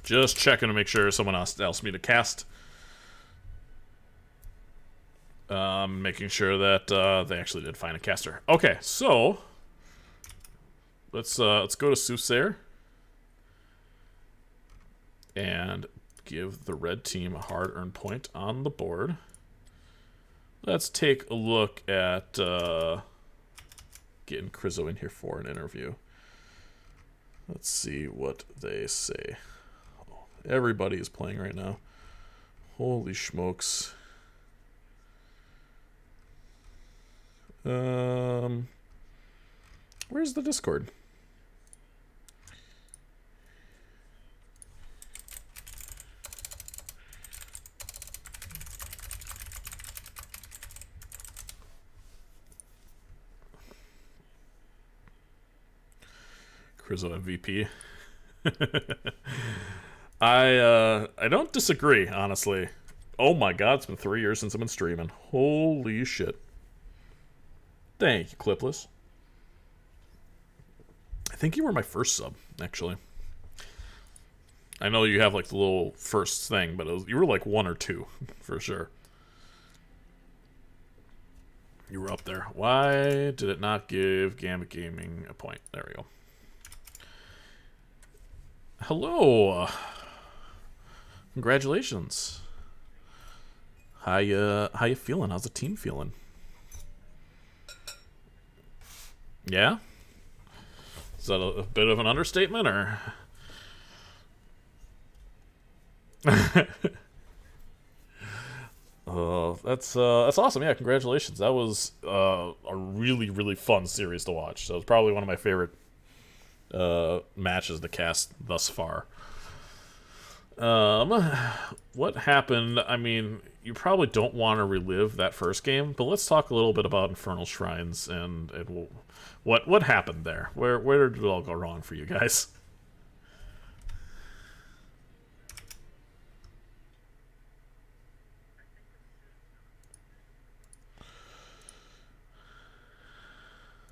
Just checking to make sure someone else me to cast. Making sure that they actually did find a caster. Okay, so let's go to Soothsayer and give the red team a hard-earned point on the board. Let's take a look at getting Krizzo in here for an interview. Let's see what they say. Everybody is playing right now. Holy smokes. Where's the Discord? Krizzo MVP. I don't disagree, honestly. Oh my god, it's been 3 years since I've been streaming. Holy shit. Thank you, Clipless. I think you were my first sub, actually. I know you have like the little first thing, but you were like 1 or 2, for sure. You were up there. Why did it not give Gambit Gaming a point? There we go. Hello. Congratulations. How you feeling? How's the team feeling? Yeah? Is that a bit of an understatement, or? That's awesome. Yeah, congratulations. That was a really, really fun series to watch. So it was probably one of my favorite matches to cast thus far. What happened? I mean, you probably don't want to relive that first game, but let's talk a little bit about Infernal Shrines and what happened there. Where did it all go wrong for you guys?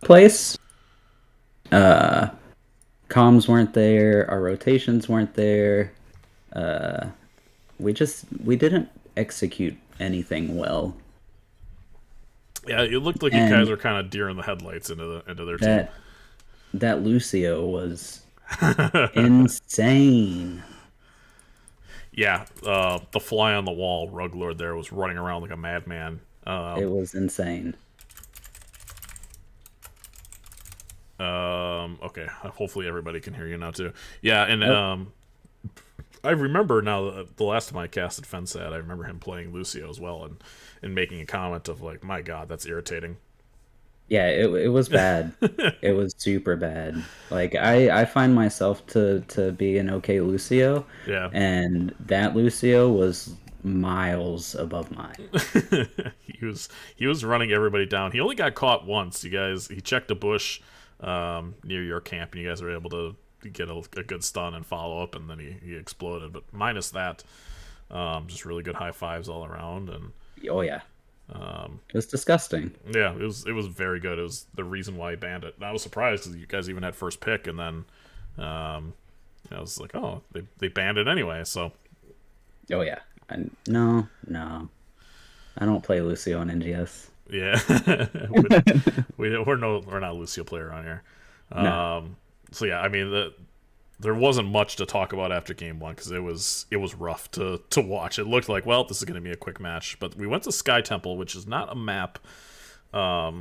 Place. Comms weren't there. Our rotations weren't there. We didn't execute anything well.
Yeah, it looked like you guys were kind of deer in the headlights into their team.
That Lucio was insane.
Yeah, the fly on the wall Ruglord there was running around like a madman.
It was insane.
Okay, hopefully everybody can hear you now too. Yeah, and I remember now the last time I casted fensad, I remember him playing Lucio as well and making a comment of like, my god, that's irritating.
Yeah, it was bad. It was super bad. Like I find myself to be an okay Lucio.
Yeah.
And that Lucio was miles above mine.
he was running everybody down. He only got caught once, you guys. He checked a bush near your camp, and you guys were able to get a good stun and follow up, and then he exploded. But minus that, just really good high fives all around. And
oh yeah, it was disgusting.
Yeah, it was very good. It was the reason why he banned it. And I was surprised because you guys even had first pick, and then I was like, oh, they banned it anyway. So
oh yeah, no, I don't play Lucio on NGS.
Yeah, we're not a Lucio player on here.
No.
So yeah, I mean there wasn't much to talk about after game one because it was rough to watch. It looked like, well, this is going to be a quick match, but we went to Sky Temple, which is not a map. I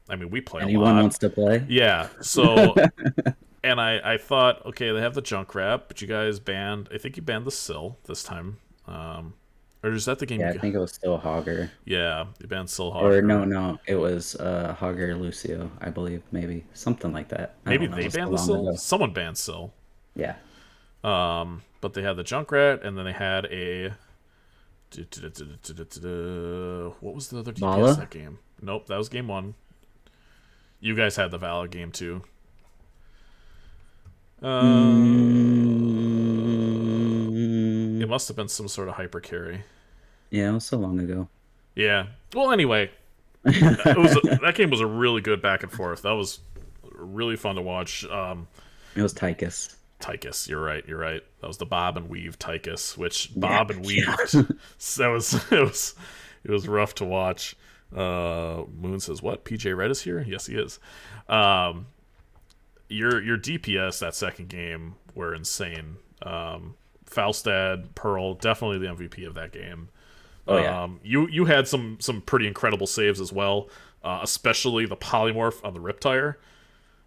mean, we play
Anyone
a lot.
wants to play?
Yeah, so and I thought, okay, they have the Junkrat, but you guys banned. I think you banned the Sill this time. Or is that the game?
Yeah, I think it was still Hogger.
Yeah, you banned Sill
Or
Hogger.
no, it was Hogger Lucio, I believe, maybe something like that. I
Maybe
don't know.
they
It was so
banned the
long
Sill.
ago.
Someone banned Sill.
Yeah.
But they had the Junkrat, and then they had a. What was the other DPS
Vala?
that game? Nope, that was game one. You guys had the Vala game too. It must have been some sort of hyper carry.
Yeah, it was so long ago.
Yeah. Well, anyway, that game was a really good back and forth. That was really fun to watch.
It was Tychus.
Tychus, you're right. That was the Bob and Weave Tychus, which
Yeah,
Bob and Weave.
yeah.
That was it was rough to watch. Moon says, "What? PJ Red is here? Yes, he is." Your DPS that second game were insane. Falstad, Pearl, definitely the MVP of that game.
Oh yeah.
You had some pretty incredible saves as well, especially the polymorph on the Riptire.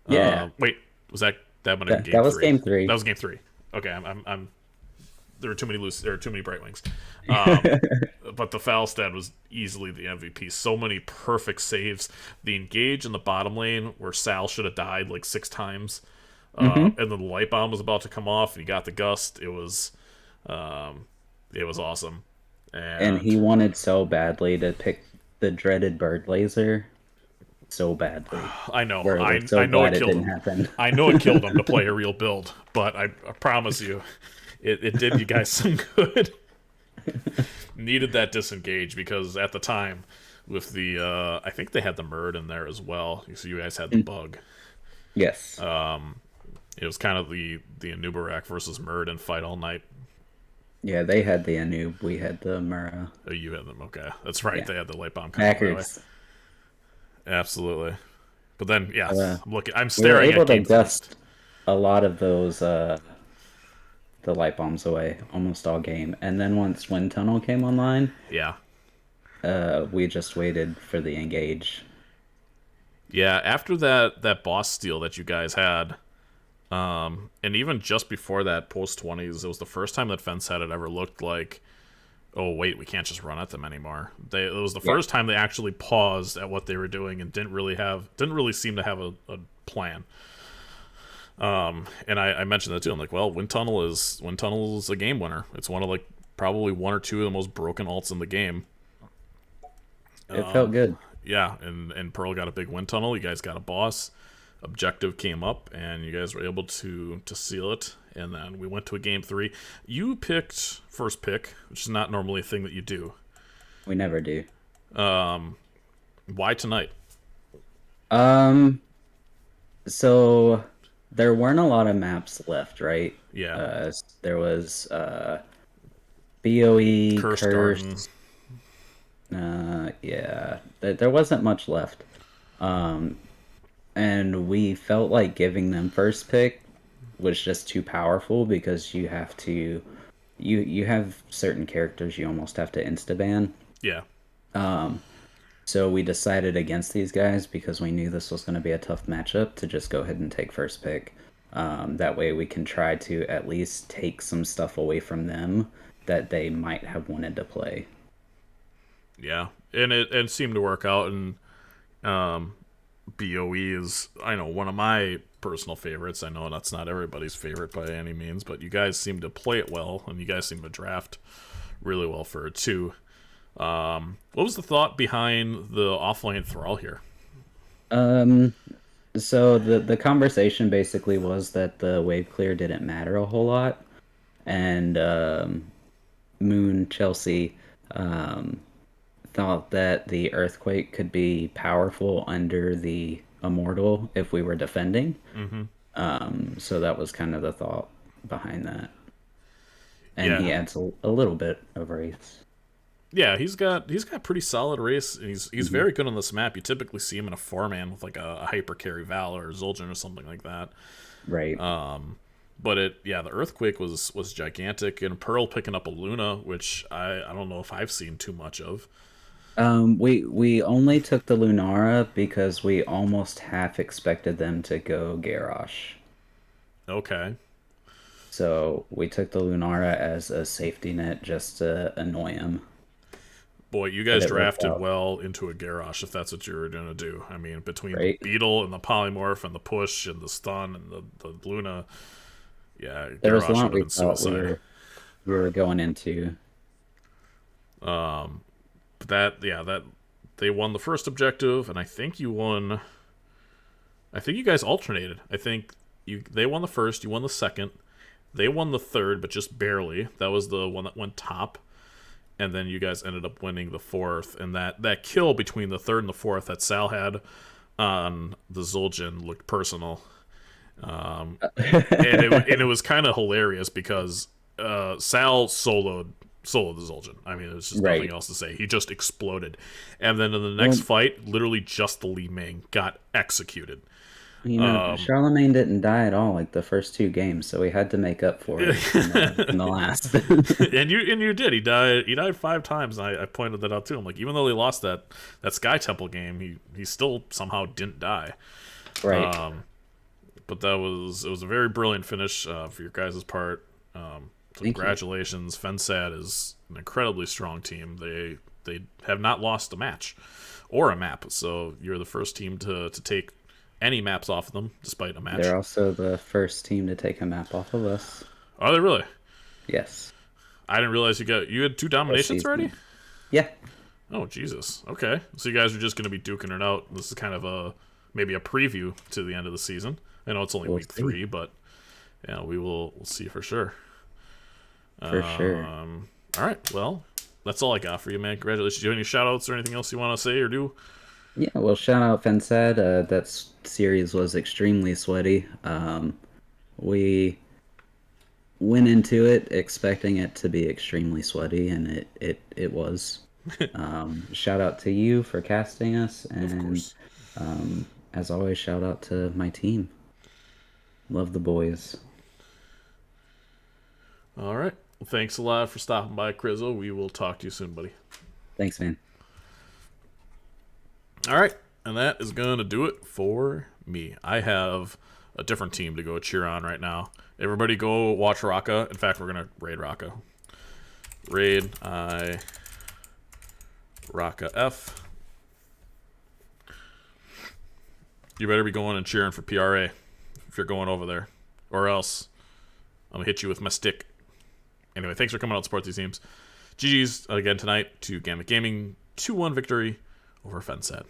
Yeah.
Wait, was that one in game
That was
three?
game 3.
That was game 3. Okay, I'm there were too many bright wings. But the Falstad was easily the MVP. So many perfect saves. The engage in the bottom lane where Sal should have died like 6 times. And then the light bomb was about to come off, and he got the gust. It was awesome.
And he wanted so badly to pick the dreaded bird laser. So badly.
I know.
Where
I
we're so
know it
glad
killed
didn't
him.
happen.
I know it killed him to play a real build, but I promise you, it did you guys some good. Needed that disengage because at the time, with the I think they had the Murd in there as well. So you guys had the bug.
Yes.
It was kind of the Anubarak versus Murd and fight all night.
Yeah, they had the Anub. We had the Mura.
Oh, you had them. Okay, that's right.
Yeah.
They had the light bomb coming that way.
Hackers.
Absolutely. But then, yeah, I'm looking. I'm
We were
staring
able
at
to
game
dust
first.
a lot of those the light bombs away almost all game. And then once Wind Tunnel came online,
Yeah.
we just waited for the engage.
Yeah, after that boss steal that you guys had, and even just before that, post 20s, it was the first time that fensad had ever looked like, oh wait, we can't just run at them anymore. It was the first time they actually paused at what they were doing and didn't really seem to have a plan. And I mentioned that too. I'm like, well, Wind Tunnel is a game winner. It's one of like probably 1 or 2 of the most broken alts in the game.
It felt good.
Yeah, and Pearl got a big Wind Tunnel. You guys got a boss. Objective came up, and you guys were able to seal it. And then we went to a game 3. You picked first pick, which is not normally a thing that you do.
We never do.
Why tonight?
So there weren't a lot of maps left, right?
Yeah.
There was BOE,
Cursed Garden.
Yeah, there wasn't much left. And we felt like giving them first pick was just too powerful because you have to, you have certain characters you almost have to insta-ban.
Yeah.
So we decided against these guys because we knew this was going to be a tough matchup to just go ahead and take first pick. That way we can try to at least take some stuff away from them that they might have wanted to play.
Yeah, and it seemed to work out, and BOE is, I know, one of my personal favorites. I know that's not everybody's favorite by any means, but you guys seem to play it well, and you guys seem to draft really well for it too. What was the thought behind the offlane thrall here?
So the conversation basically was that the wave clear didn't matter a whole lot, and Moon Chelsea thought that the earthquake could be powerful under the immortal if we were defending. So that was kind of the thought behind that. And he adds a little bit of race.
Yeah, he's got pretty solid race. And he's very good on this map. You typically see him in a 4-man with like a hyper carry Val or Zul'jin or something like that.
Right.
But the earthquake was gigantic, and Pearl picking up a Luna, which I don't know if I've seen too much of.
We only took the Lunara because we almost half expected them to go Garrosh.
Okay.
So we took the Lunara as a safety net just to annoy him.
Boy, you
But
guys
it worked
drafted
out,
well into a Garrosh if that's what you were going to do. I mean, between the
right?
Beetle and the Polymorph and the Push and the Stun and the Luna, yeah,
There was a
Garrosh
lot
would have
we
been
thought
suicide.
we were going into.
But that they won the first objective, and I think you won. I think you guys alternated. I think they won the first, you won the second, they won the third, but just barely. That was the one that went top, and then you guys ended up winning the fourth. And that kill between the third and the fourth that Sal had on the Zul'jin looked personal. And it was kind of hilarious because Sal soloed the Zul'jin. I mean, there's just nothing
Right.
else to say. He just exploded, and then in the next
Well,
fight, literally just the Li Ming got executed.
Charlemagne didn't die at all like the first two games, so we had to make up for it in the last.
And you did. He died 5 times. And I pointed that out too. I'm like, even though he lost that Sky Temple game, he still somehow didn't die.
Right.
But it was a very brilliant finish for your guys' part. So
Thank you.
congratulations. Fensad is an incredibly strong team. They have not lost a match or a map. So you're the first team to take any maps off of them, despite a match.
They're also the first team to take a map off of us.
Are they really?
Yes.
I didn't realize you had 2 dominations
season.
already?
Yeah.
Oh, Jesus. Okay. So you guys are just going to be duking it out. This is kind of maybe a preview to the end of the season. I know it's only
We'll
week
see.
3, but yeah, we'll see for sure.
For sure.
All right. Well, that's all I got for you, man. Congratulations. Do you have any shout outs or anything else you want to say or do?
Yeah, well, shout out Fensad. That series was extremely sweaty. We went into it expecting it to be extremely sweaty, and it was. Shout out to you for casting us,
Of
and
course.
as always, shout out to my team. Love the boys.
All right. Well, thanks a lot for stopping by, Crizzle. We will talk to you soon, buddy.
Thanks, man.
All right. And that is going to do it for me. I have a different team to go cheer on right now. Everybody go watch Raka. In fact, we're going to raid Raka. Raid Raka F. You better be going and cheering for PRA if you're going over there. Or else I'm going to hit you with my stick. Anyway, thanks for coming out and support these teams. GG's again tonight to Gambit Gaming. 2-1 victory over Fensad.